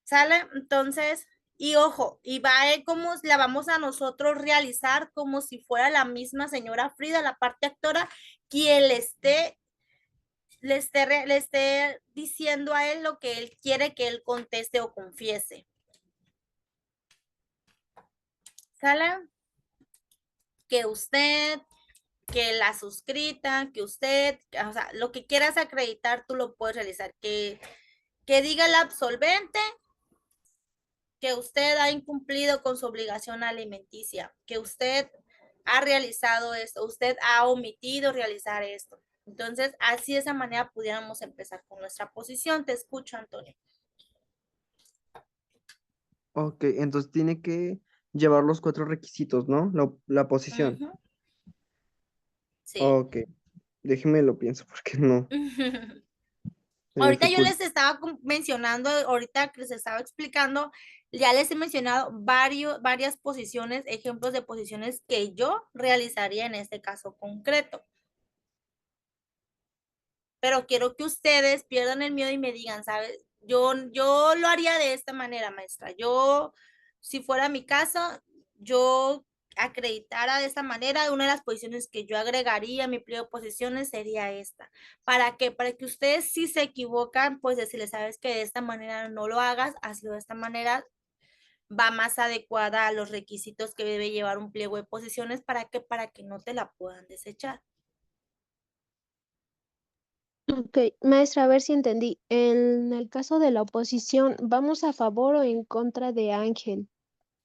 Speaker 1: ¿Sale? Entonces, y ojo, y va a como la vamos a nosotros realizar como si fuera la misma señora Frida, la parte actora, quien le esté diciendo a él lo que él quiere que él conteste o confiese. ¿Sale? Que usted, que la suscrita, que usted, o sea, lo que quieras acreditar, tú lo puedes realizar. Que diga el absolvente que usted ha incumplido con su obligación alimenticia, que usted ha realizado esto, usted ha omitido realizar esto. Entonces, así de esa manera pudiéramos empezar con nuestra posición. Te escucho, Antonio.
Speaker 3: Ok, entonces tiene que llevar los 4 requisitos, ¿no? La posición.
Speaker 1: Ujú. Sí.
Speaker 3: Ok, déjeme lo pienso porque no se me
Speaker 1: Ahorita yo
Speaker 3: dificulta.
Speaker 1: les estaba mencionando, ahorita que les estaba explicando, ya les he mencionado varias posiciones, ejemplos de posiciones que yo realizaría en este caso concreto. Pero quiero que ustedes pierdan el miedo y me digan, ¿sabes? Yo lo haría de esta manera, maestra. Yo, si fuera mi caso, yo acreditara de esta manera, una de las posiciones que yo agregaría a mi pliego de posiciones sería esta. ¿Para qué? Para que ustedes si se equivocan, pues decirles, sabes que de esta manera no lo hagas, hazlo de esta manera, va más adecuada a los requisitos que debe llevar un pliego de posiciones. ¿Para qué? Para que no te la puedan desechar.
Speaker 4: Ok, maestra, a ver si entendí. En el caso de la oposición, ¿vamos a favor o en contra de Ángel?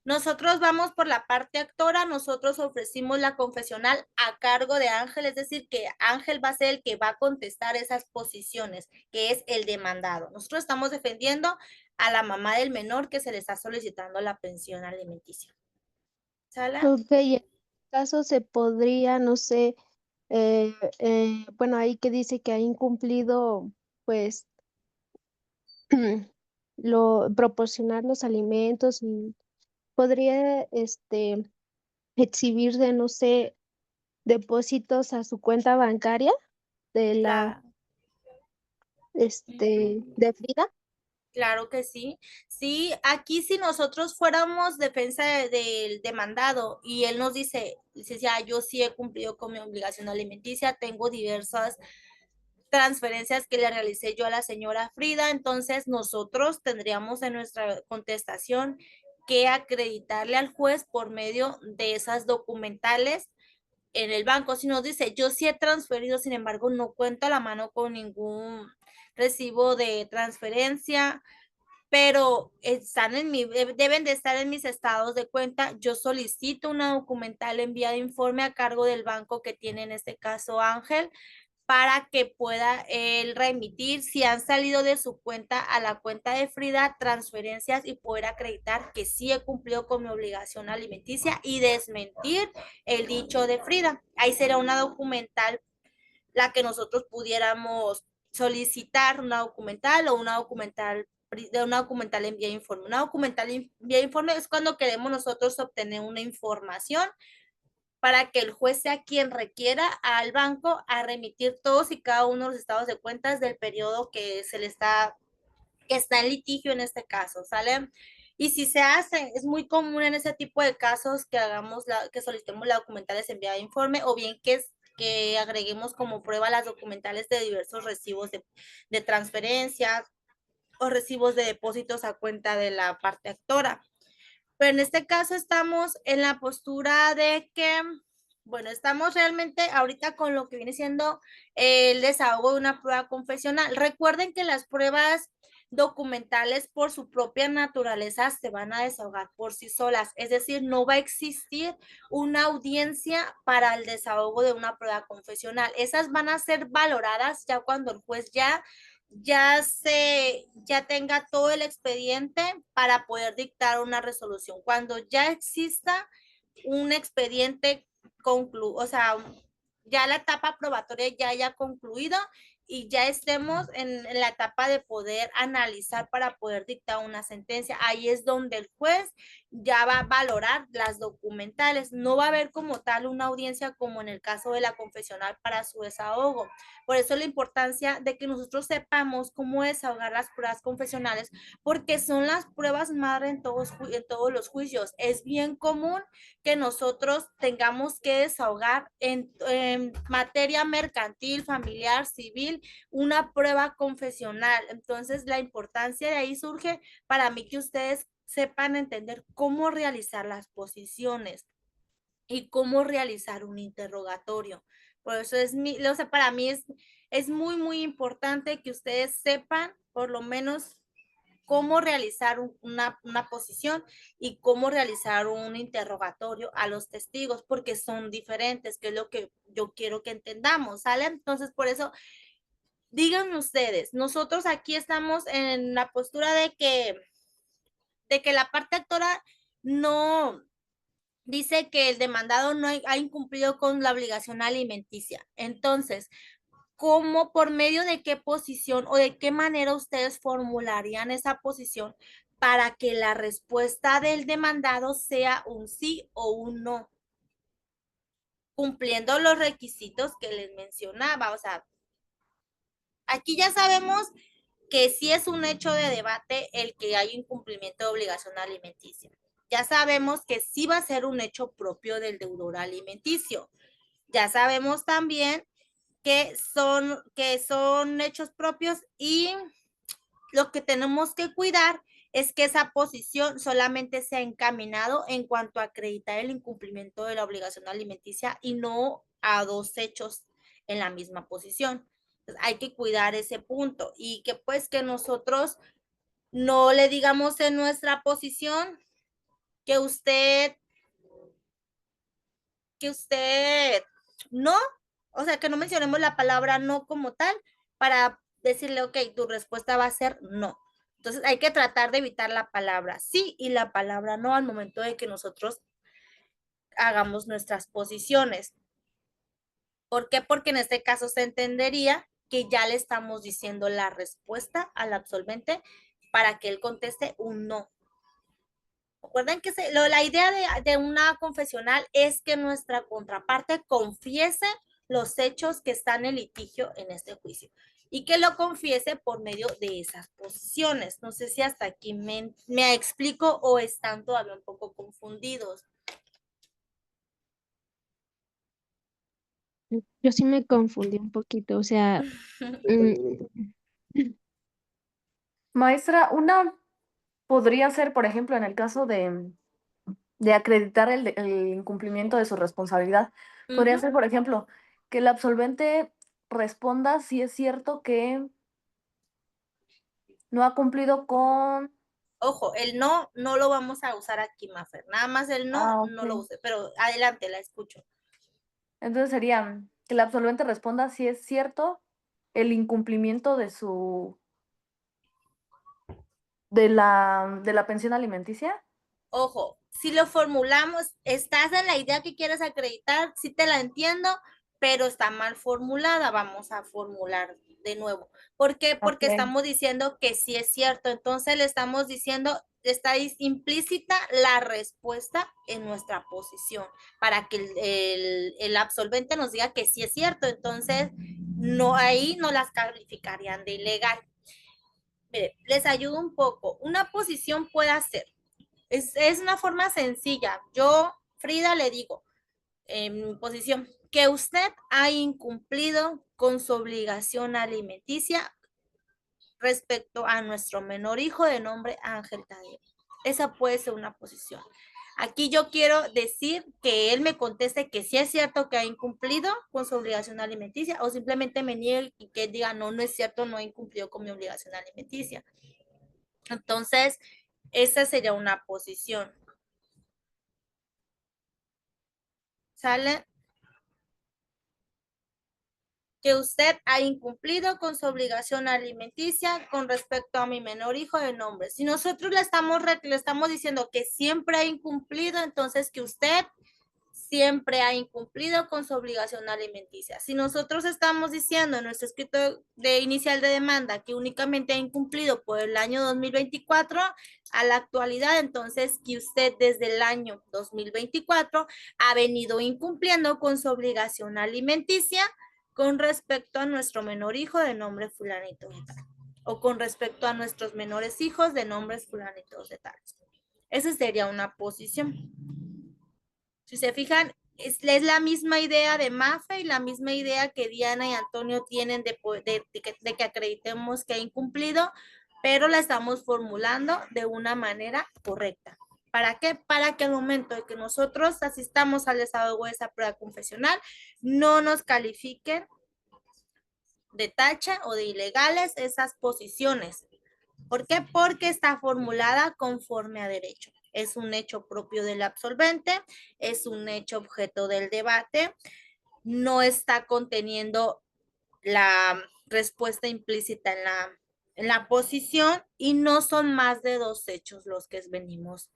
Speaker 1: Nosotros vamos por la parte actora, nosotros ofrecimos la confesional a cargo de Ángel, es decir, que Ángel va a ser el que va a contestar esas posiciones, que es el demandado. Nosotros estamos defendiendo a la mamá del menor que se le está solicitando la pensión alimenticia. ¿Sale?
Speaker 4: Ok, en este caso se podría, no sé, bueno, ahí que dice que ha incumplido, pues, proporcionar los alimentos y podría, exhibir de, no sé, depósitos a su cuenta bancaria de
Speaker 1: Claro.
Speaker 4: de Frida.
Speaker 1: Claro que sí. Sí, aquí si nosotros fuéramos defensa del demandado y él nos dice, ya, yo sí he cumplido con mi obligación alimenticia, tengo diversas transferencias que le realicé yo a la señora Frida, entonces nosotros tendríamos en nuestra contestación que acreditarle al juez por medio de esas documentales en el banco. Si nos dice, yo sí he transferido, sin embargo, no cuento a la mano con ningún recibo de transferencia, pero deben de estar en mis estados de cuenta. Yo solicito una documental enviada de informe a cargo del banco que tiene en este caso Ángel para que pueda él remitir si han salido de su cuenta a la cuenta de Frida transferencias y poder acreditar que sí he cumplido con mi obligación alimenticia y desmentir el dicho de Frida. Ahí será una documental la que nosotros pudiéramos solicitar, una documental o una documental en vía informe. Una documental en vía informe es cuando queremos nosotros obtener una información para que el juez sea quien requiera al banco a remitir todos y cada uno de los estados de cuentas del periodo que que está en litigio en este caso, ¿sale? Y si se hace, es muy común en ese tipo de casos que que solicitemos la documentales enviada de informe o bien que agreguemos como prueba las documentales de diversos recibos de transferencias o recibos de depósitos a cuenta de la parte actora. Pero en este caso estamos en la postura de que, bueno, estamos realmente ahorita con lo que viene siendo el desahogo de una prueba confesional. Recuerden que las pruebas documentales por su propia naturaleza se van a desahogar por sí solas, es decir, no va a existir una audiencia para el desahogo de una prueba confesional. Esas van a ser valoradas ya cuando el juez ya tenga todo el expediente para poder dictar una resolución. Cuando ya exista un expediente o sea, ya la etapa probatoria ya haya concluido y ya estemos en la etapa de poder analizar para poder dictar una sentencia. Ahí es donde el juez ya va a valorar las documentales. No va a haber como tal una audiencia como en el caso de la confesional para su desahogo. Por eso la importancia de que nosotros sepamos cómo desahogar las pruebas confesionales, porque son las pruebas madre en todos los juicios. Es bien común que nosotros tengamos que desahogar en materia mercantil, familiar, civil, una prueba confesional. Entonces, la importancia de ahí surge para mí que ustedes sepan entender cómo realizar las posiciones y cómo realizar un interrogatorio. Por eso o sea, para mí es muy, muy importante que ustedes sepan por lo menos cómo realizar una posición y cómo realizar un interrogatorio a los testigos, porque son diferentes, que es lo que yo quiero que entendamos, ¿sale? Entonces, por eso, díganme ustedes, nosotros aquí estamos en la postura de que la parte actora no dice que el demandado no ha incumplido con la obligación alimenticia. Entonces, ¿cómo, por medio de qué posición o de qué manera ustedes formularían esa posición para que la respuesta del demandado sea un sí o un no? Cumpliendo los requisitos que les mencionaba. O sea, aquí ya sabemos que sí es un hecho de debate el que hay incumplimiento de obligación alimenticia. Ya sabemos que sí va a ser un hecho propio del deudor alimenticio. Ya sabemos también que son hechos propios y lo que tenemos que cuidar es que esa posición solamente sea encaminado en cuanto a acreditar el incumplimiento de la obligación alimenticia y no a dos hechos en la misma posición. Entonces, hay que cuidar ese punto y que pues que nosotros no le digamos en nuestra posición que usted no, o sea, que no mencionemos la palabra no como tal para decirle, ok, tu respuesta va a ser no. Entonces hay que tratar de evitar la palabra sí y la palabra no al momento de que nosotros hagamos nuestras posiciones. ¿Por qué? Porque en este caso se entendería que ya le estamos diciendo la respuesta al absolvente para que él conteste un no. Recuerden que la idea de una confesional es que nuestra contraparte confiese los hechos que están en litigio en este juicio y que lo confiese por medio de esas posiciones. No sé si hasta aquí me explico o están todavía un poco confundidos.
Speaker 4: Yo sí me confundí un poquito, o sea,
Speaker 2: Maestra, una podría ser, por ejemplo, en el caso de acreditar el incumplimiento de su responsabilidad, podría
Speaker 1: Ujú.
Speaker 2: ser, por ejemplo, que el absolvente responda si es cierto que no ha cumplido con...
Speaker 1: Ojo, el no lo vamos a usar aquí, Mafer. Nada más el no
Speaker 2: Ah,
Speaker 1: no lo
Speaker 2: ok.
Speaker 1: use, pero adelante, la escucho.
Speaker 2: Entonces sería que el absolvente responda si es cierto el incumplimiento de de la pensión alimenticia.
Speaker 1: Ojo, si lo formulamos, estás en la idea que quieres acreditar, sí te la entiendo, pero está mal formulada. Vamos a formular de nuevo. ¿Por qué? Porque
Speaker 2: Ok.
Speaker 1: estamos diciendo que sí es cierto. Entonces le estamos diciendo, está implícita la respuesta en nuestra posición para que el absolvente nos diga que sí es cierto. Entonces, no, ahí no las calificarían de ilegal. Mire, les ayudo un poco. Una posición puede ser, es una forma sencilla. Yo, Frida, le digo, en mi posición, que usted ha incumplido con su obligación alimenticia respecto a nuestro menor hijo de nombre Ángel Tadeo. Esa puede ser una posición. Aquí yo quiero decir que él me conteste que sí es cierto que ha incumplido con su obligación alimenticia o simplemente me niegue y que diga no, no es cierto, no he incumplido con mi obligación alimenticia. Entonces, esa sería una posición. ¿Sale? Que usted ha incumplido con su obligación alimenticia con respecto a mi menor hijo de nombre. Si nosotros le estamos diciendo que siempre ha incumplido, entonces que usted siempre ha incumplido con su obligación alimenticia. Si nosotros estamos diciendo en nuestro escrito de inicial de demanda que únicamente ha incumplido por el año 2024 a la actualidad, entonces que usted desde el año 2024 ha venido incumpliendo con su obligación alimenticia con respecto a nuestro menor hijo de nombre fulanito de tal, o con respecto a nuestros menores hijos de nombres fulanitos de tal. Esa sería una posición. Si se fijan, es la misma idea de Mafe y la misma idea que Diana y Antonio tienen de que acreditemos que ha incumplido, pero la estamos formulando de una manera correcta. ¿Para qué? Para que al momento de que nosotros asistamos al desahogo de esa prueba confesional, no nos califiquen de tacha o de ilegales esas posiciones. ¿Por qué? Porque está formulada conforme a derecho. Es un hecho propio del absolvente, es un hecho objeto del debate, no está conteniendo la respuesta implícita en la posición y no son más de 2 hechos los que venimos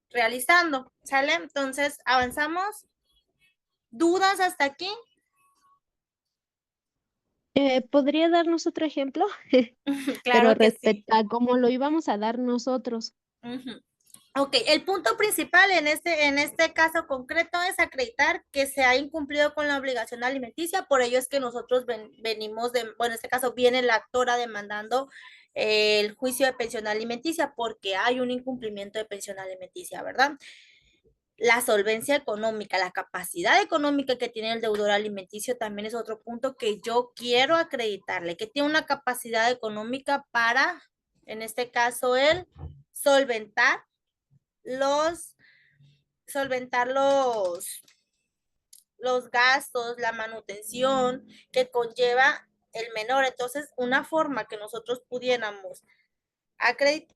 Speaker 1: realizando. ¿Sale? Entonces, avanzamos. ¿Dudas hasta aquí?
Speaker 4: ¿Podría darnos otro ejemplo? Pero
Speaker 1: Claro que sí.
Speaker 4: respecto a cómo lo íbamos a dar nosotros.
Speaker 1: Uh-huh. Ok, el punto principal en este caso concreto es acreditar que se ha incumplido con la obligación alimenticia, por ello es que nosotros venimos bueno, en este caso viene la actora demandando el juicio de pensión alimenticia porque hay un incumplimiento de pensión alimenticia, ¿verdad? La solvencia económica, la capacidad económica que tiene el deudor alimenticio también es otro punto que yo quiero acreditarle, que tiene una capacidad económica para, en este caso, el solventar solventar los gastos, la manutención que conlleva el menor. Entonces, una forma que nosotros pudiéramos acreditar,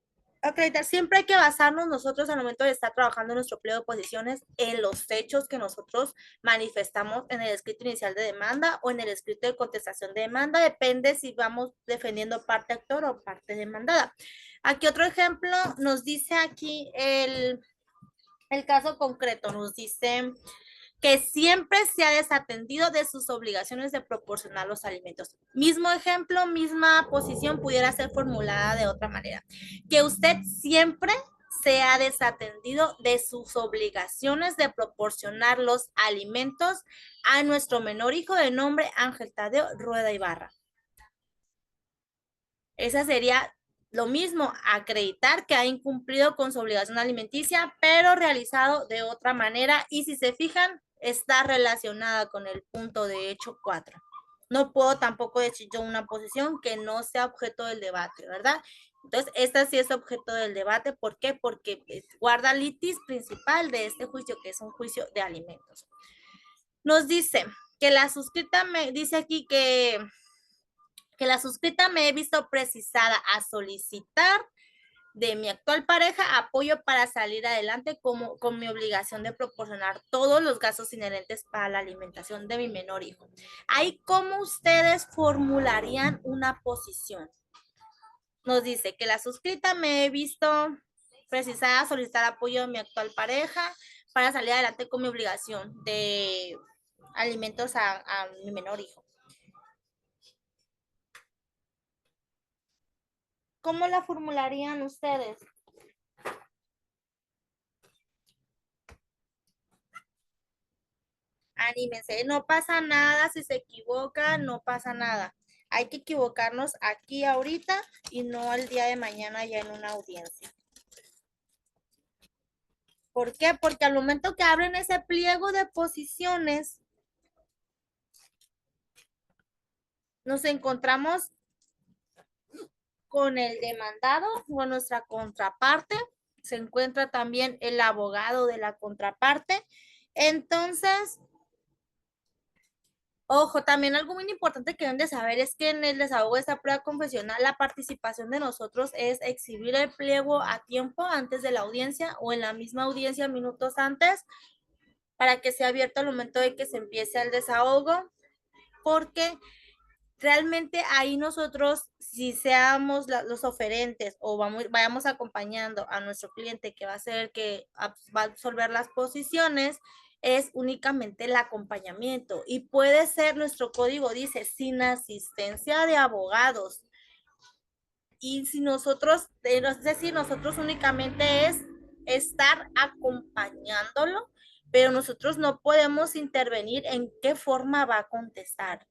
Speaker 1: siempre hay que basarnos nosotros al momento de estar trabajando en nuestro pliego de posiciones en los hechos que nosotros manifestamos en el escrito inicial de demanda o en el escrito de contestación de demanda, depende si vamos defendiendo parte actor o parte demandada. Aquí otro ejemplo nos dice aquí el caso concreto, nos dice que siempre se ha desatendido de sus obligaciones de proporcionar los alimentos. Mismo ejemplo, misma posición pudiera ser formulada de otra manera. Que usted siempre se ha desatendido de sus obligaciones de proporcionar los alimentos a nuestro menor hijo de nombre Ángel Tadeo Rueda Ibarra. Esa sería lo mismo, acreditar que ha incumplido con su obligación alimenticia, pero realizado de otra manera. Y si se fijan, está relacionada con el punto de hecho 4. No puedo tampoco decir yo una posición que no sea objeto del debate, ¿verdad? Entonces, esta sí es objeto del debate. ¿Por qué? Porque guarda litis principal de este juicio, que es un juicio de alimentos. Nos dice que la suscrita me dice aquí que la suscrita me he visto precisada a solicitar de mi actual pareja apoyo para salir adelante con mi obligación de proporcionar todos los gastos inherentes para la alimentación de mi menor hijo. Ahí, ¿cómo ustedes formularían una posición? Nos dice que la suscrita me he visto precisada a solicitar apoyo de mi actual pareja para salir adelante con mi obligación de alimentos a mi menor hijo. ¿Cómo la formularían ustedes? Anímense, no pasa nada si se equivocan, no pasa nada. Hay que equivocarnos aquí ahorita y no el día de mañana ya en una audiencia. ¿Por qué? Porque al momento que abren ese pliego de posiciones, nos encontramos con el demandado, con nuestra contraparte, se encuentra también el abogado de la contraparte. Entonces, ojo, también algo muy importante que deben de saber es que en el desahogo de esta prueba confesional, la participación de nosotros es exhibir el pliego a tiempo antes de la audiencia o en la misma audiencia minutos antes para que sea abierto al momento de que se empiece el desahogo, porque realmente ahí nosotros, si seamos los oferentes o vayamos acompañando a nuestro cliente que va a ser que va a absolver las posiciones, es únicamente el acompañamiento y puede ser, nuestro código dice, sin asistencia de abogados. Y si nosotros, es decir, nosotros únicamente es estar acompañándolo, pero nosotros no podemos intervenir en qué forma va a contestar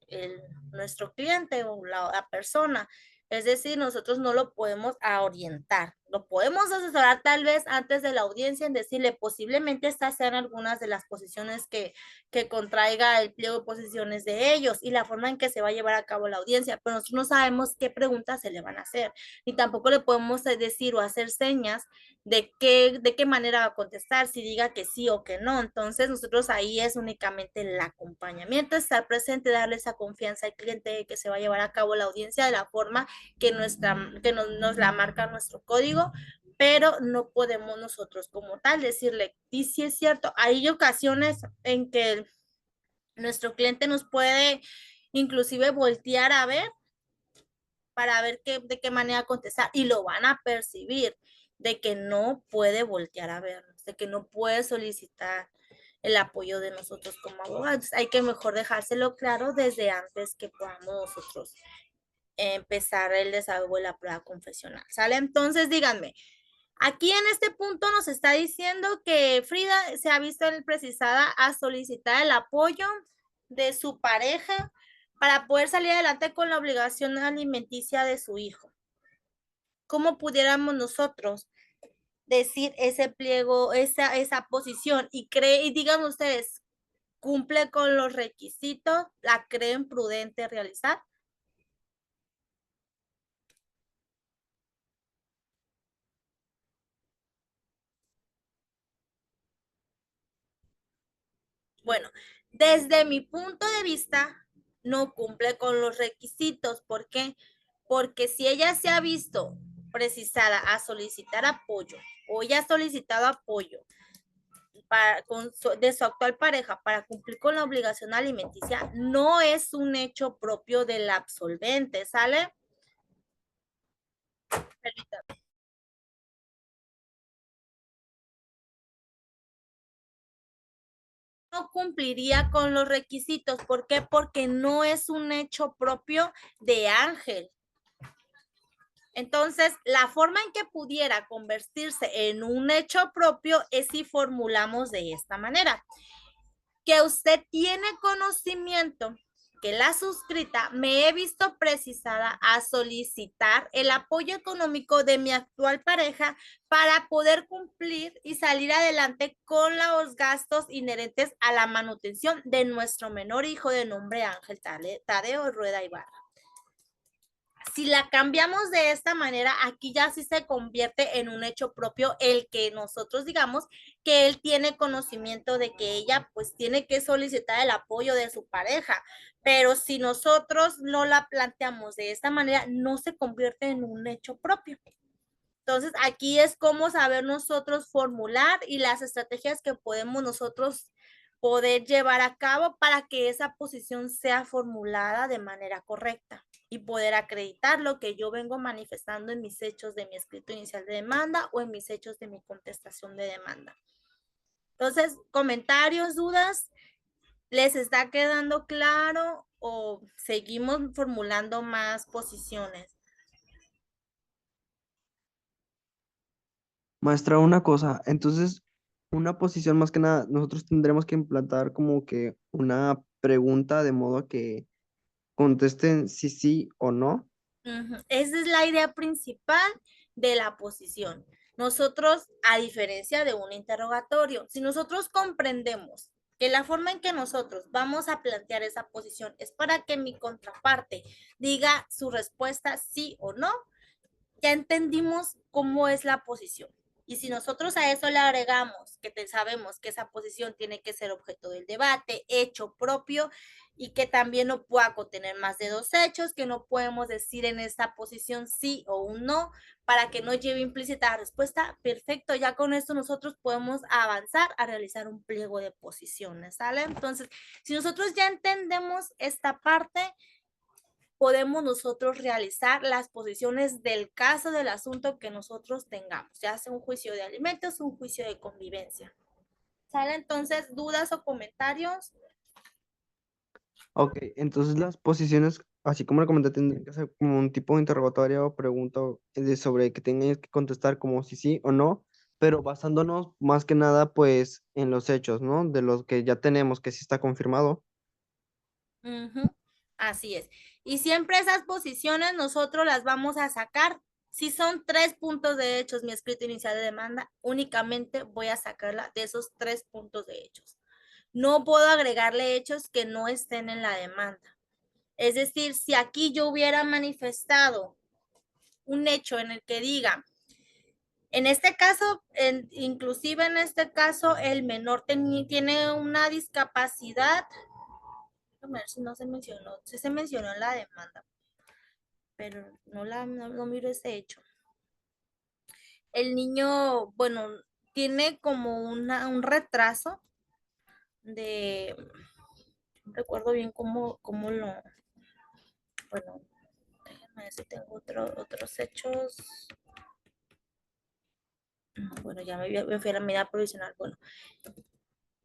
Speaker 1: nuestro cliente o la persona. Es decir, nosotros no lo podemos orientar. Lo podemos asesorar tal vez antes de la audiencia en decirle posiblemente estas sean algunas de las posiciones que contraiga el pliego de posiciones de ellos y la forma en que se va a llevar a cabo la audiencia, pero nosotros no sabemos qué preguntas se le van a hacer, ni tampoco le podemos decir o hacer señas de qué manera va a contestar, si diga que sí o que no. Entonces nosotros ahí es únicamente el acompañamiento, estar presente, darle esa confianza al cliente de que se va a llevar a cabo la audiencia de la forma que nos la marca nuestro código, pero no podemos nosotros como tal decirle, y si es cierto, hay ocasiones en que nuestro cliente nos puede inclusive voltear a ver para ver de qué manera contestar y lo van a percibir de que no puede voltear a vernos, de que no puede solicitar el apoyo de nosotros como abogados. Hay que mejor dejárselo claro desde antes que podamos nosotros empezar el desahogo de la prueba confesional. ¿Sale? Entonces, díganme, aquí en este punto nos está diciendo que Frida se ha visto precisada a solicitar el apoyo de su pareja para poder salir adelante con la obligación alimenticia de su hijo. ¿Cómo pudiéramos nosotros decir ese pliego, esa posición y digan ustedes, cumple con los requisitos, la creen prudente realizar? Bueno, desde mi punto de vista, no cumple con los requisitos. ¿Por qué? Porque si ella se ha visto precisada a solicitar apoyo o ella ha solicitado apoyo de su actual pareja para cumplir con la obligación alimenticia, no es un hecho propio del absolvente, ¿sale? Permítame. No cumpliría con los requisitos. ¿Por qué? Porque no es un hecho propio de Ángel. Entonces, la forma en que pudiera convertirse en un hecho propio es si formulamos de esta manera. Que usted tiene conocimiento que la suscrita me he visto precisada a solicitar el apoyo económico de mi actual pareja para poder cumplir y salir adelante con los gastos inherentes a la manutención de nuestro menor hijo de nombre Ángel Tadeo Rueda Ibarra. Si la cambiamos de esta manera, aquí ya sí se convierte en un hecho propio el que nosotros digamos que él tiene conocimiento de que ella pues tiene que solicitar el apoyo de su pareja, pero si nosotros no la planteamos de esta manera, no se convierte en un hecho propio. Entonces, aquí es cómo saber nosotros formular y las estrategias que podemos nosotros poder llevar a cabo para que esa posición sea formulada de manera correcta y poder acreditar lo que yo vengo manifestando en mis hechos de mi escrito inicial de demanda o en mis hechos de mi contestación de demanda. Entonces, comentarios, dudas. ¿Les está quedando claro o seguimos formulando más posiciones?
Speaker 3: Maestra, una cosa, entonces, una posición más que nada, nosotros tendremos que implantar como que una pregunta de modo que contesten si sí o no.
Speaker 1: Ujú. Esa es la idea principal de la posición. Nosotros, a diferencia de un interrogatorio, si nosotros comprendemos que la forma en que nosotros vamos a plantear esa posición es para que mi contraparte diga su respuesta sí o no, ya entendimos cómo es la posición. Y si nosotros a eso le agregamos que sabemos que esa posición tiene que ser objeto del debate, hecho propio, y que también no pueda contener más de dos hechos, que no podemos decir en esta posición sí o un no, para que no lleve implícita la respuesta, perfecto, ya con esto nosotros podemos avanzar a realizar un pliego de posiciones, ¿sale? Entonces, si nosotros ya entendemos esta parte, podemos nosotros realizar las posiciones del caso del asunto que nosotros tengamos, ya sea un juicio de alimentos, un juicio de convivencia. ¿Sale? Entonces, ¿dudas o comentarios?
Speaker 3: Ok, entonces las posiciones, así como le comenté, tendrían que ser como un tipo de interrogatorio o pregunta sobre que tengan que contestar como si sí o no, pero basándonos más que nada pues en los hechos, ¿no? De los que ya tenemos, que sí está confirmado.
Speaker 1: Ujú, así es. Y siempre esas posiciones nosotros las vamos a sacar. Si son 3 puntos de hechos, mi escrito inicial de demanda, únicamente voy a sacarla de esos 3 puntos de hechos. No puedo agregarle hechos que no estén en la demanda. Es decir, si aquí yo hubiera manifestado un hecho en el que diga, en este caso, inclusive en este caso, el menor tiene una discapacidad, a ver si no se mencionó, sí se mencionó en la demanda, pero no miro ese hecho. El niño, bueno, tiene como un retraso de, no recuerdo bien cómo lo, bueno, déjenme ver si tengo otros hechos. Bueno, ya me fui a la medida provisional. Bueno,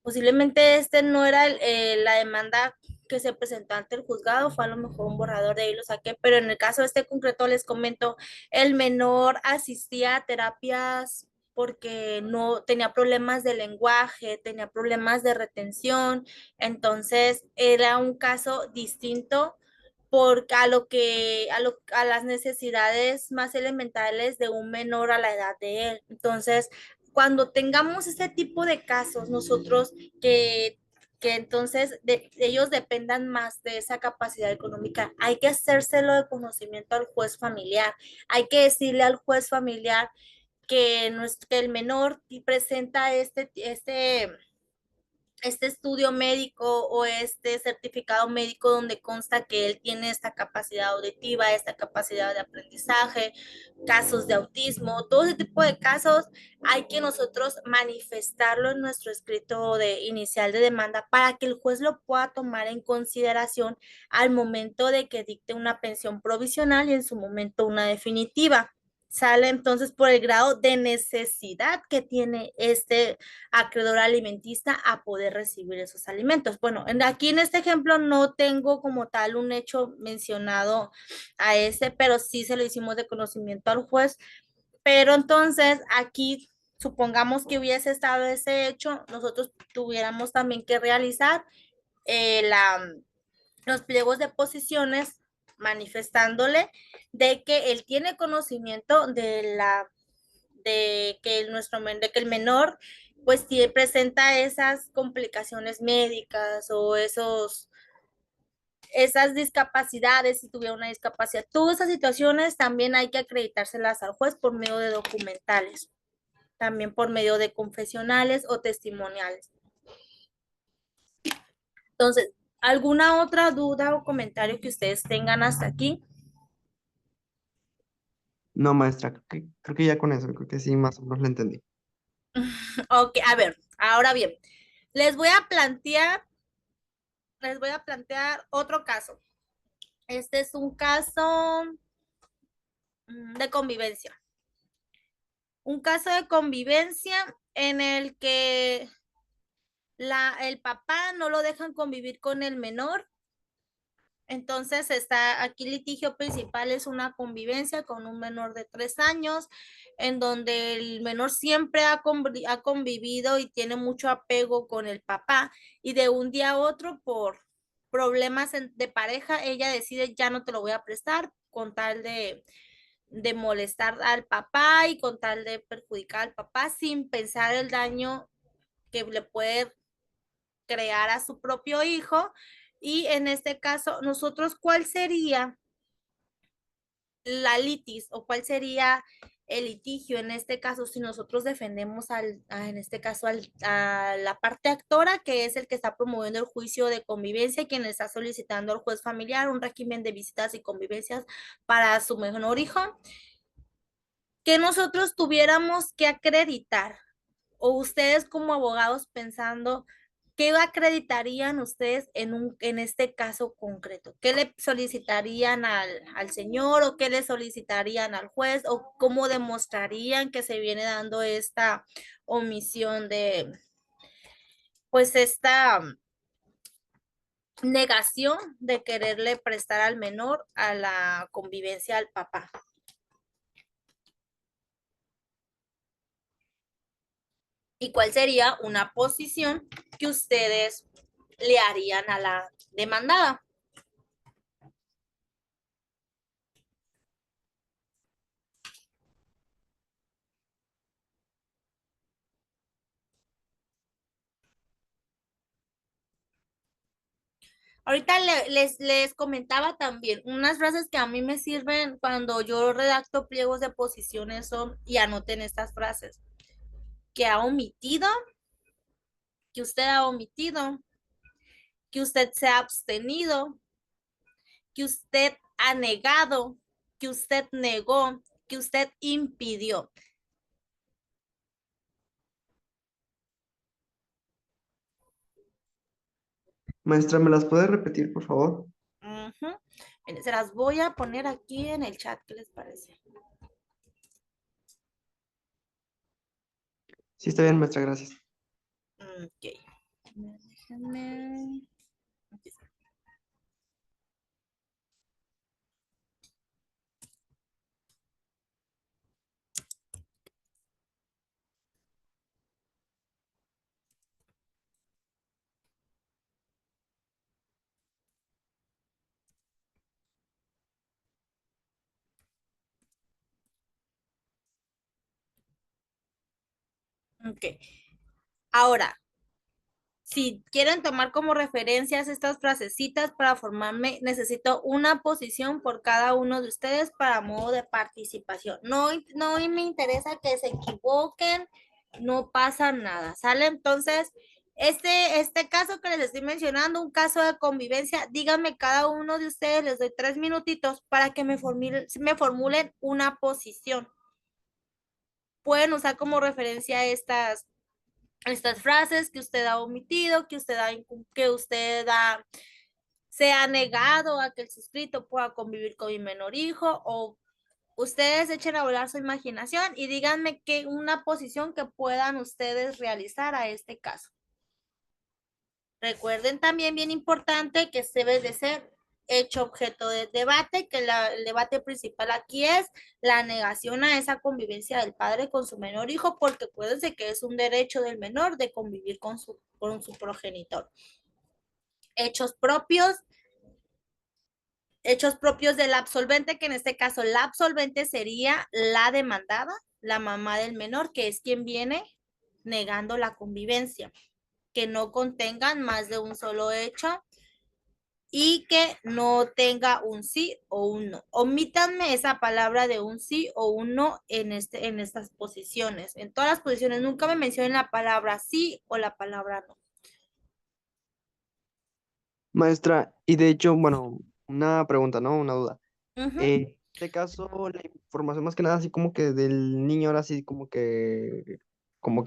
Speaker 1: posiblemente este no era la demanda que se presentó ante el juzgado, fue a lo mejor un borrador, de ahí lo saqué, pero en el caso de este concreto les comento, el menor asistía a terapias porque no tenía problemas de lenguaje, tenía problemas de retención, entonces era un caso distinto porque a las necesidades más elementales de un menor a la edad de él. Entonces, cuando tengamos este tipo de casos, nosotros que entonces ellos dependan más de esa capacidad económica, hay que hacérselo de conocimiento al juez familiar, hay que decirle al juez familiar que el menor presenta este estudio médico o este certificado médico donde consta que él tiene esta capacidad auditiva, esta capacidad de aprendizaje, casos de autismo, todo ese tipo de casos hay que nosotros manifestarlo en nuestro escrito inicial de demanda para que el juez lo pueda tomar en consideración al momento de que dicte una pensión provisional y en su momento una definitiva. Sale entonces por el grado de necesidad que tiene este acreedor alimentista a poder recibir esos alimentos. Bueno, aquí en este ejemplo no tengo como tal un hecho mencionado a ese, pero sí se lo hicimos de conocimiento al juez. Pero entonces aquí, supongamos que hubiese estado ese hecho, nosotros tuviéramos también que realizar los pliegos de posiciones manifestándole de que él tiene conocimiento de que el menor pues presenta esas complicaciones médicas o esas discapacidades, si tuviera una discapacidad. Todas esas situaciones también hay que acreditárselas al juez por medio de documentales, también por medio de confesionales o testimoniales. Entonces, ¿alguna otra duda o comentario que ustedes tengan hasta aquí?
Speaker 3: No, maestra, creo que ya con eso, creo que sí, más o menos lo entendí.
Speaker 1: Ok, a ver, ahora bien, les voy a plantear, les voy a plantear otro caso. Este es un caso de convivencia. Un caso de convivencia en el que el papá no lo dejan convivir con el menor. Entonces está aquí el litigio principal es una convivencia con un menor de 3 años, en donde el menor siempre ha convivido y tiene mucho apego con el papá, y de un día a otro por problemas de pareja, ella decide ya no te lo voy a prestar con tal de molestar al papá y con tal de perjudicar al papá sin pensar el daño que le puede crear a su propio hijo. Y en este caso, nosotros, ¿cuál sería la litis o cuál sería el litigio en este caso si nosotros defendemos en este caso a la parte actora, que es el que está promoviendo el juicio de convivencia, quien está solicitando al juez familiar un régimen de visitas y convivencias para su menor hijo, que nosotros tuviéramos que acreditar, o ustedes como abogados pensando, ¿qué acreditarían ustedes en este caso concreto? ¿Qué le solicitarían al señor o qué le solicitarían al juez o cómo demostrarían que se viene dando esta omisión pues esta negación de quererle prestar al menor a la convivencia al papá? ¿Y cuál sería una posición que ustedes le harían a la demandada? Ahorita les comentaba también unas frases que a mí me sirven cuando yo redacto pliegos de posiciones son, y anoten estas frases, que ha omitido, que usted ha omitido, que usted se ha abstenido, que usted ha negado, que usted negó, que usted impidió.
Speaker 3: Maestra, ¿me las puede repetir, por favor?
Speaker 1: Ujú. Miren, se las voy a poner aquí en el chat, ¿qué les parece?
Speaker 3: Sí, está bien, maestra, gracias.
Speaker 1: Ok. Déjenme. Aquí está. Ok. Ahora, si quieren tomar como referencias estas frasecitas para formarme, necesito una posición por cada uno de ustedes para modo de participación. No, no me interesa que se equivoquen, no pasa nada, ¿sale? Entonces, este caso que les estoy mencionando, un caso de convivencia, díganme cada uno de ustedes, les doy 3 minutitos para que me formulen una posición. Pueden usar como referencia estas frases que usted ha omitido, se ha negado a que el suscrito pueda convivir con mi menor hijo, o ustedes echen a volar su imaginación y díganme una posición que puedan ustedes realizar a este caso. Recuerden también, bien importante, que se debe de ser hecho objeto de debate, que el debate principal aquí es la negación a esa convivencia del padre con su menor hijo, porque acuérdense que es un derecho del menor de convivir con su progenitor. Hechos propios del absolvente, que en este caso la absolvente sería la demandada, la mamá del menor, que es quien viene negando la convivencia, que no contengan más de un solo hecho y que no tenga un sí o un no. Omítanme esa palabra de un sí o un no en estas posiciones. En todas las posiciones nunca me mencionen la palabra sí o la palabra no.
Speaker 3: Maestra, y de hecho, bueno, una pregunta, ¿no? Una duda.
Speaker 1: Ujú,
Speaker 3: En este caso, la información más que nada, así como que del niño, ahora sí, como que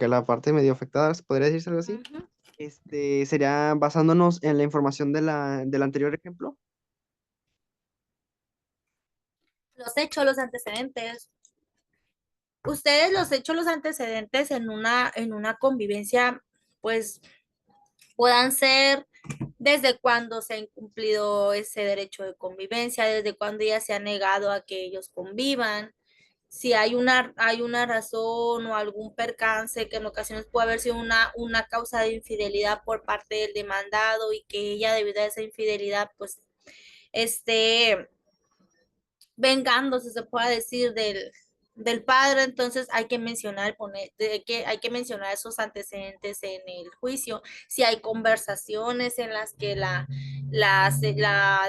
Speaker 3: la parte medio afectada, ¿se podría decirse algo así?
Speaker 1: ujú.
Speaker 3: Sería basándonos en la información del anterior ejemplo.
Speaker 1: Los hechos, los antecedentes. Ustedes los hechos, los antecedentes en una convivencia, pues puedan ser desde cuándo se ha incumplido ese derecho de convivencia, desde cuándo ya se ha negado a que ellos convivan, si hay una razón o algún percance que en ocasiones puede haber sido una causa de infidelidad por parte del demandado y que ella debido a esa infidelidad pues esté vengándose, se pueda decir, del padre, entonces hay que mencionar, hay que mencionar esos antecedentes en el juicio. Si hay conversaciones en las que la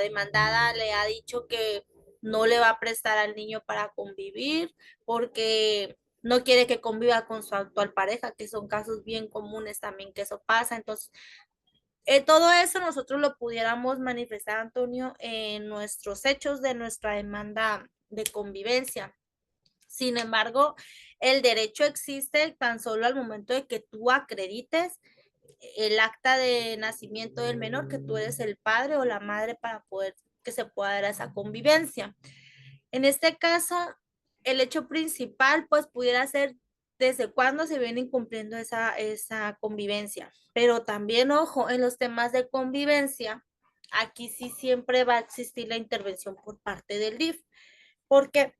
Speaker 1: demandada le ha dicho que no le va a prestar al niño para convivir porque no quiere que conviva con su actual pareja, que son casos bien comunes también que eso pasa. Entonces, todo eso nosotros lo pudiéramos manifestar, Antonio, en nuestros hechos de nuestra demanda de convivencia. Sin embargo, el derecho existe tan solo al momento de que tú acredites el acta de nacimiento del menor, que tú eres el padre o la madre para poder que se pueda dar esa convivencia. En este caso, el hecho principal, pues pudiera ser desde cuándo se viene incumpliendo esa convivencia. Pero también, ojo, en los temas de convivencia, aquí sí siempre va a existir la intervención por parte del DIF. ¿Por qué?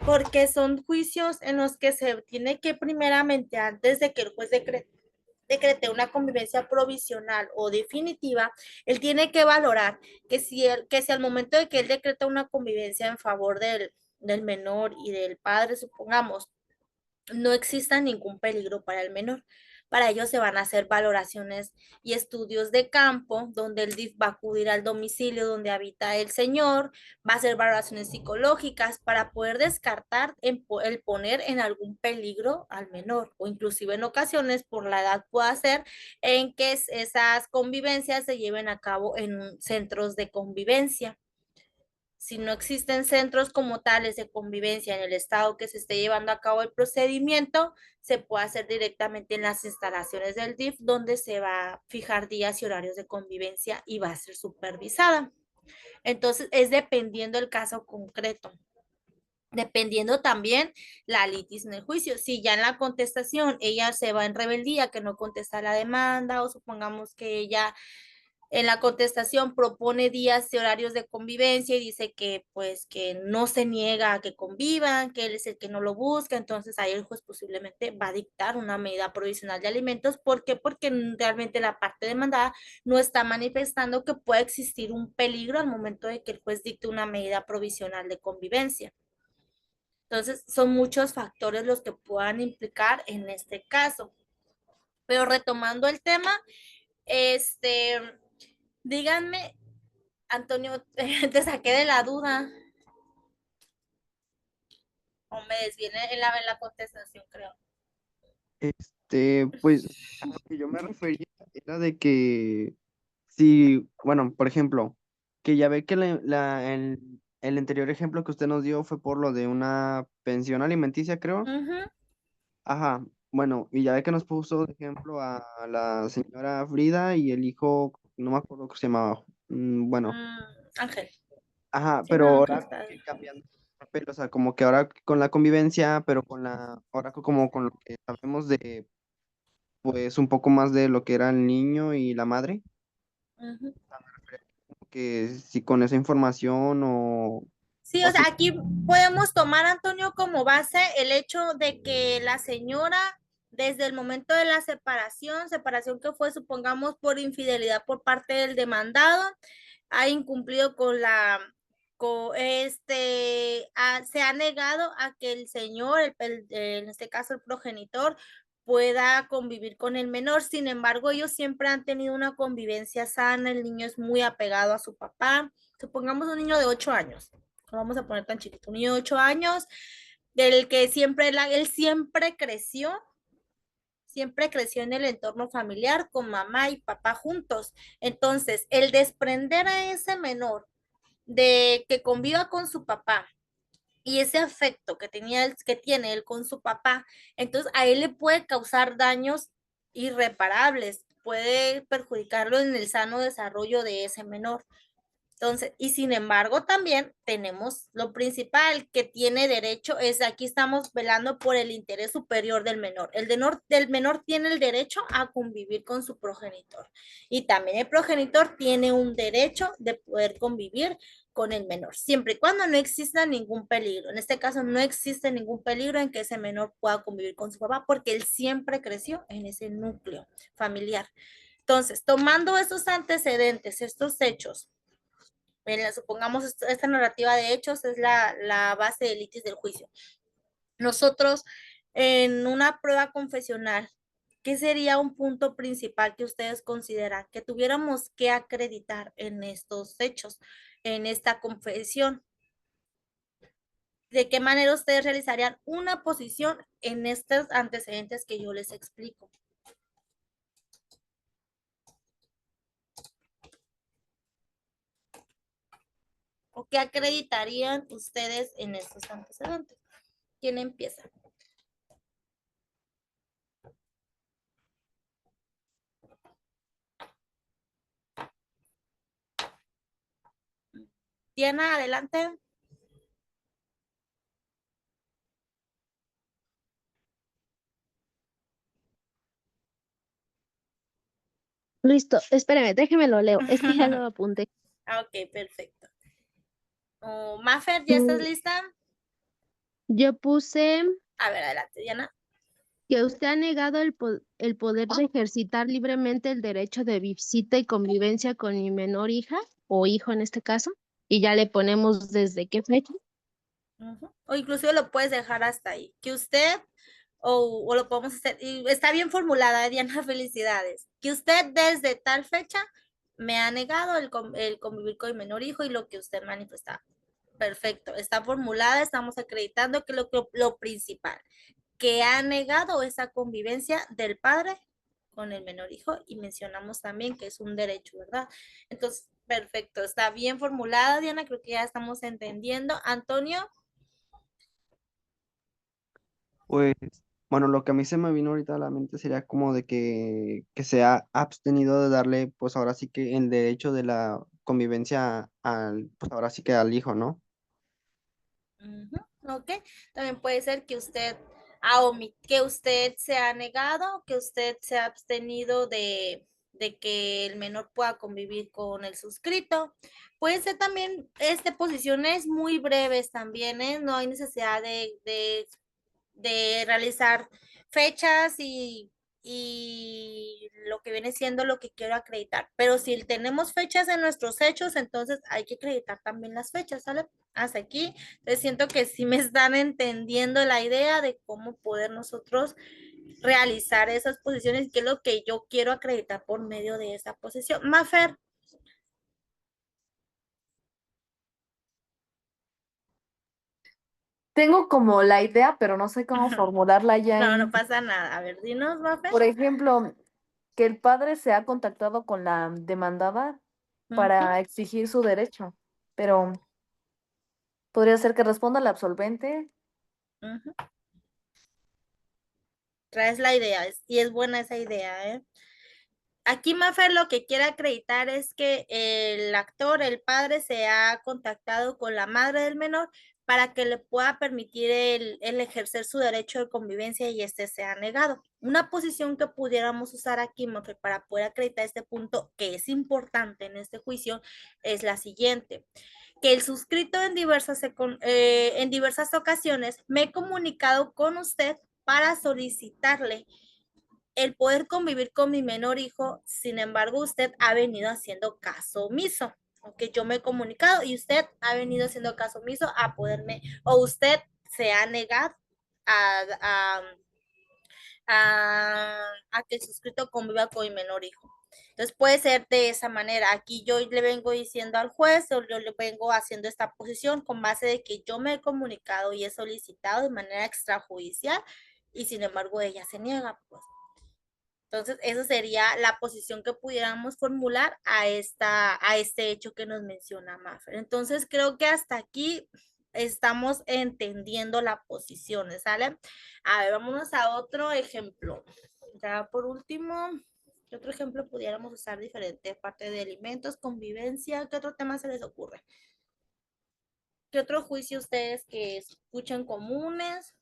Speaker 1: Porque son juicios en los que se tiene que primeramente, antes de que el juez decrete una convivencia provisional o definitiva, él tiene que valorar que si al momento de que él decreta una convivencia en favor del menor y del padre, supongamos, no exista ningún peligro para el menor. Para ello se van a hacer valoraciones y estudios de campo, donde el DIF va a acudir al domicilio donde habita el señor, va a hacer valoraciones psicológicas para poder descartar el poner en algún peligro al menor, o inclusive en ocasiones por la edad puede ser en que esas convivencias se lleven a cabo en centros de convivencia. Si no existen centros como tales de convivencia en el estado que se esté llevando a cabo el procedimiento, se puede hacer directamente en las instalaciones del DIF, donde se va a fijar días y horarios de convivencia y va a ser supervisada. Entonces, es dependiendo el caso concreto. Dependiendo también la litis en el juicio. Si ya en la contestación ella se va en rebeldía, que no contesta la demanda, o supongamos que ella en la contestación propone días y horarios de convivencia y dice que pues que no se niega a que convivan, que él es el que no lo busca, entonces ahí el juez posiblemente va a dictar una medida provisional de alimentos. ¿Por qué? Porque realmente la parte demandada no está manifestando que pueda existir un peligro al momento de que el juez dicte una medida provisional de convivencia. Entonces, son muchos factores los que puedan implicar en este caso. Pero retomando el tema, díganme, Antonio, te saqué de la duda o me desviene en la contestación, creo.
Speaker 3: Pues a lo que yo me refería era de que si, bueno, por ejemplo, que ya ve que el anterior ejemplo que usted nos dio fue por lo de una pensión alimenticia, creo.
Speaker 1: Ujú.
Speaker 3: Ajá, bueno, y ya ve que nos puso de ejemplo a la señora Frida y el hijo, no me acuerdo cómo se llamaba. Bueno,
Speaker 1: Ángel.
Speaker 3: ajá,
Speaker 1: Sí, no,
Speaker 3: pero
Speaker 1: Ángel
Speaker 3: ahora
Speaker 1: está.
Speaker 3: que cambiando de papel, o sea, como que ahora con la convivencia, pero ahora como con lo que sabemos de, pues un poco más de lo que era el niño y la madre,
Speaker 1: Ujú.
Speaker 3: que si con esa información
Speaker 1: Sí,
Speaker 3: o
Speaker 1: o sea,
Speaker 3: si,
Speaker 1: aquí podemos tomar, Antonio, como base el hecho de que la señora, desde el momento de la separación que fue, supongamos, por infidelidad por parte del demandado, ha incumplido con se ha negado a que el señor, en este caso el progenitor, pueda convivir con el menor. Sin embargo, ellos siempre han tenido una convivencia sana, el niño es muy apegado a su papá. Supongamos un niño de 8 años, no vamos a poner tan chiquito, un niño de 8 años, del que él siempre creció en el entorno familiar con mamá y papá juntos. Entonces, el desprender a ese menor de que conviva con su papá y ese afecto que tiene él con su papá, entonces a él le puede causar daños irreparables, puede perjudicarlo en el sano desarrollo de ese menor. Entonces, y sin embargo, también tenemos lo principal que tiene derecho, es aquí estamos velando por el interés superior del menor. Del menor tiene el derecho a convivir con su progenitor. Y también el progenitor tiene un derecho de poder convivir con el menor, siempre y cuando no exista ningún peligro. En este caso, no existe ningún peligro en que ese menor pueda convivir con su papá, porque él siempre creció en ese núcleo familiar. Entonces, tomando estos antecedentes, estos hechos, supongamos esta narrativa de hechos es la base de litis del juicio. Nosotros, en una prueba confesional, ¿qué sería un punto principal que ustedes consideran que tuviéramos que acreditar en estos hechos, en esta confesión? ¿De qué manera ustedes realizarían una posición en estos antecedentes que yo les explico? ¿O qué acreditarían ustedes en estos antecedentes? ¿Quién empieza? Diana, adelante.
Speaker 4: Listo, espérame, déjeme lo leo. Es que ya lo apunté.
Speaker 1: Ok, perfecto. Mafer, ¿ya estás lista?
Speaker 4: Yo puse
Speaker 1: A ver, adelante, Diana.
Speaker 4: que usted ha negado el poder de ejercitar libremente el derecho de visita y convivencia con mi menor hija, o hijo en este caso, y ya le ponemos desde qué fecha.
Speaker 1: O inclusive lo puedes dejar hasta ahí. Que usted, o lo podemos hacer, y está bien formulada, Diana, felicidades. Que usted desde tal fecha me ha negado el convivir con mi menor hijo y lo que usted manifestaba. Perfecto, está formulada, estamos acreditando que lo principal, que ha negado esa convivencia del padre con el menor hijo y mencionamos también que es un derecho, ¿verdad? Entonces, perfecto, está bien formulada, Diana, creo que ya estamos entendiendo. Antonio.
Speaker 3: Pues, bueno, lo que a mí se me vino ahorita a la mente sería como de que se ha abstenido de darle, pues ahora sí que el derecho de la convivencia al, pues ahora sí que al hijo, ¿no?
Speaker 1: Ok, también puede ser que usted que usted se ha negado, que usted se ha abstenido de que el menor pueda convivir con el suscrito. Puede ser también posiciones muy breves también, ¿eh? No hay necesidad de realizar fechas y lo que viene siendo lo que quiero acreditar. Pero si tenemos fechas en nuestros hechos, entonces hay que acreditar también las fechas, ¿sale? Hasta aquí. Entonces siento que sí me están entendiendo la idea de cómo poder nosotros realizar esas posiciones y qué es lo que yo quiero acreditar por medio de esa posición. Mafer.
Speaker 2: Tengo como la idea, pero no sé cómo formularla ya
Speaker 1: No, no
Speaker 2: en,
Speaker 1: pasa nada. A ver, dinos, Mafer.
Speaker 2: por ejemplo, que el padre se ha contactado con la demandada
Speaker 1: Ujú,
Speaker 2: para exigir su derecho, pero podría ser que responda la absolvente.
Speaker 1: ujú. Traes la idea y es buena esa idea, ¿eh? Aquí Mafer lo que quiere acreditar es que el actor, el padre, se ha contactado con la madre del menor para que le pueda permitir el ejercer su derecho de convivencia y este se ha negado. Una posición que pudiéramos usar aquí, Mafer, para poder acreditar este punto que es importante en este juicio es la siguiente, que el suscrito en diversas ocasiones me he comunicado con usted para solicitarle el poder convivir con mi menor hijo, sin embargo, usted ha venido haciendo caso omiso. Aunque yo me he comunicado y usted ha venido haciendo caso omiso a poderme, o usted se ha negado a, a, a que el suscrito conviva con mi menor hijo. Entonces puede ser de esa manera. Aquí yo le vengo diciendo al juez o yo le vengo haciendo esta posición con base de que yo me he comunicado y he solicitado de manera extrajudicial y sin embargo ella se niega. Pues. Entonces, esa sería la posición que pudiéramos formular a este hecho que nos menciona Maffer. Entonces, creo que hasta aquí estamos entendiendo la posición, ¿sale? A ver, vámonos a otro ejemplo. Ya por último, ¿Qué otro ejemplo pudiéramos usar diferente? Parte de alimentos, convivencia, ¿qué otro tema se les ocurre? ¿Qué otro juicio ustedes que escuchan comunes?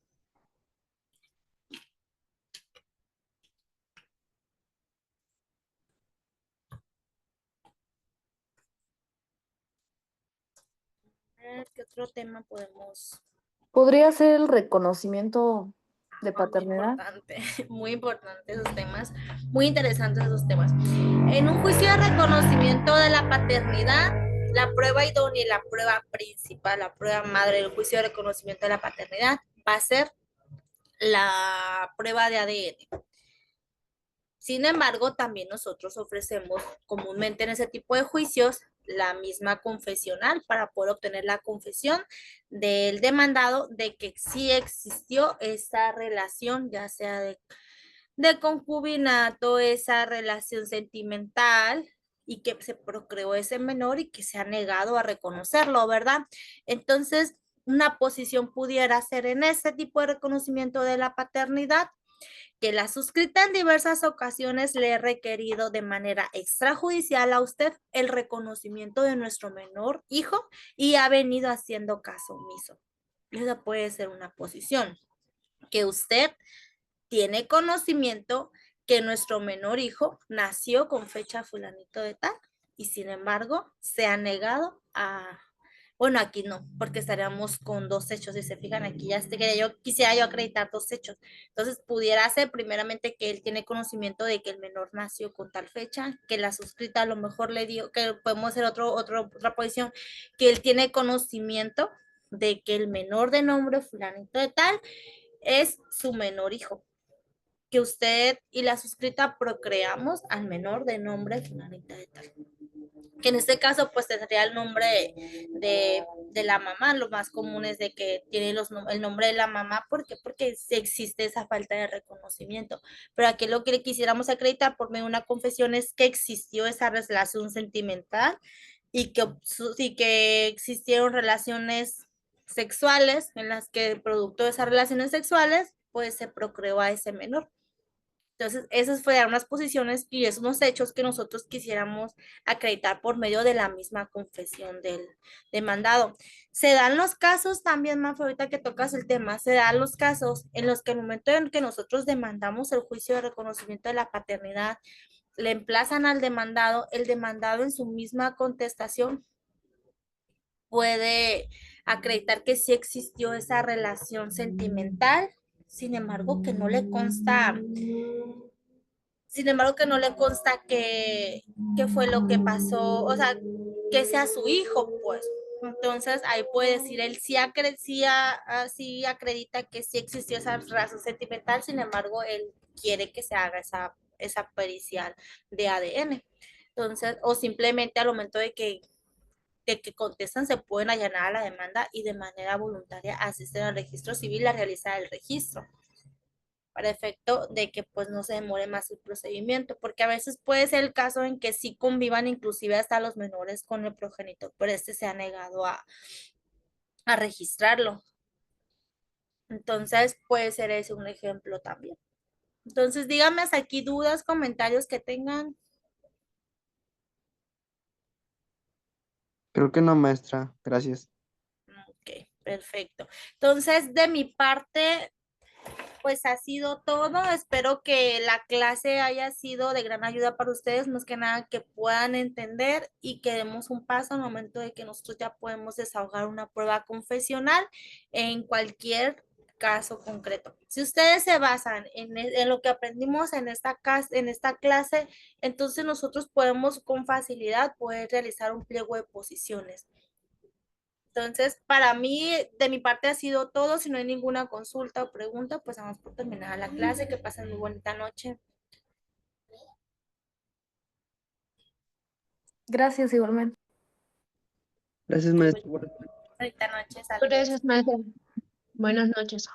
Speaker 1: ¿Qué otro tema podemos?
Speaker 2: Podría ser el reconocimiento de
Speaker 1: Muy
Speaker 2: paternidad.
Speaker 1: importante, muy importante esos temas, muy interesantes esos temas. En un juicio de reconocimiento de la paternidad, la prueba idónea y la prueba principal, la prueba madre del juicio de reconocimiento de la paternidad va a ser la prueba de ADN. Sin embargo, también nosotros ofrecemos comúnmente en ese tipo de juicios la misma confesional para poder obtener la confesión del demandado de que sí existió esa relación, ya sea de concubinato, esa relación sentimental y que se procreó ese menor y que se ha negado a reconocerlo, ¿verdad? Entonces, una posición pudiera ser en ese tipo de reconocimiento de la paternidad que la suscrita en diversas ocasiones le he requerido de manera extrajudicial a usted el reconocimiento de nuestro menor hijo y ha venido haciendo caso omiso. Esa puede ser una posición que usted tiene conocimiento que nuestro menor hijo nació con fecha fulanito de tal y sin embargo se ha negado a... Bueno, aquí no, porque estaríamos con dos hechos. Si se fijan aquí, ya quisiera yo acreditar dos hechos. Entonces, pudiera ser primeramente que él tiene conocimiento de que el menor nació con tal fecha, que la suscrita a lo mejor le dio, que podemos hacer otra posición, que él tiene conocimiento de que el menor de nombre fulanito de tal es su menor hijo, que usted y la suscrita procreamos al menor de nombre fulanita de tal. Que en este caso pues tendría el nombre de la mamá, lo más común es de que tiene el nombre de la mamá, ¿por qué? Porque existe esa falta de reconocimiento, pero aquí lo que le quisiéramos acreditar por medio de una confesión es que existió esa relación sentimental y que existieron relaciones sexuales en las que producto de esas relaciones sexuales pues se procreó a ese menor. Entonces, esas fueron unas posiciones y esos unos hechos que nosotros quisiéramos acreditar por medio de la misma confesión del demandado. Se dan los casos también, Mafe, ahorita que tocas el tema, se dan los casos en los que el momento en que nosotros demandamos el juicio de reconocimiento de la paternidad, le emplazan al demandado, el demandado en su misma contestación puede acreditar que sí existió esa relación sentimental, sin embargo, que no le consta qué fue lo que pasó, o sea, que sea su hijo, pues. Entonces ahí puede decir, él sí acredita que sí existió esa razón sentimental, sin embargo, él quiere que se haga esa pericial de ADN. Entonces, o simplemente al momento de que contestan, se pueden allanar a la demanda y de manera voluntaria asisten al registro civil a realizar el registro, para efecto de que pues no se demore más el procedimiento, porque a veces puede ser el caso en que sí convivan inclusive hasta los menores con el progenitor, pero este se ha negado a registrarlo. Entonces puede ser ese un ejemplo también. Entonces díganme hasta aquí dudas, comentarios que tengan.
Speaker 3: Creo que no, maestra. Gracias.
Speaker 1: Ok, perfecto. Entonces de mi parte pues ha sido todo. Espero que la clase haya sido de gran ayuda para ustedes, más que nada que puedan entender y que demos un paso al momento de que nosotros ya podemos desahogar una prueba confesional en cualquier caso concreto. Si ustedes se basan en lo que aprendimos en esta clase, entonces nosotros podemos con facilidad poder realizar un pliego de posiciones. Entonces, para mí, de mi parte ha sido todo. Si no hay ninguna consulta o pregunta, pues vamos por terminar la clase. Que pasen muy bonita noche.
Speaker 2: Gracias, igualmente.
Speaker 3: Gracias, maestra.
Speaker 1: Bonita noche, saludos.
Speaker 4: Gracias, maestra. Buenas noches.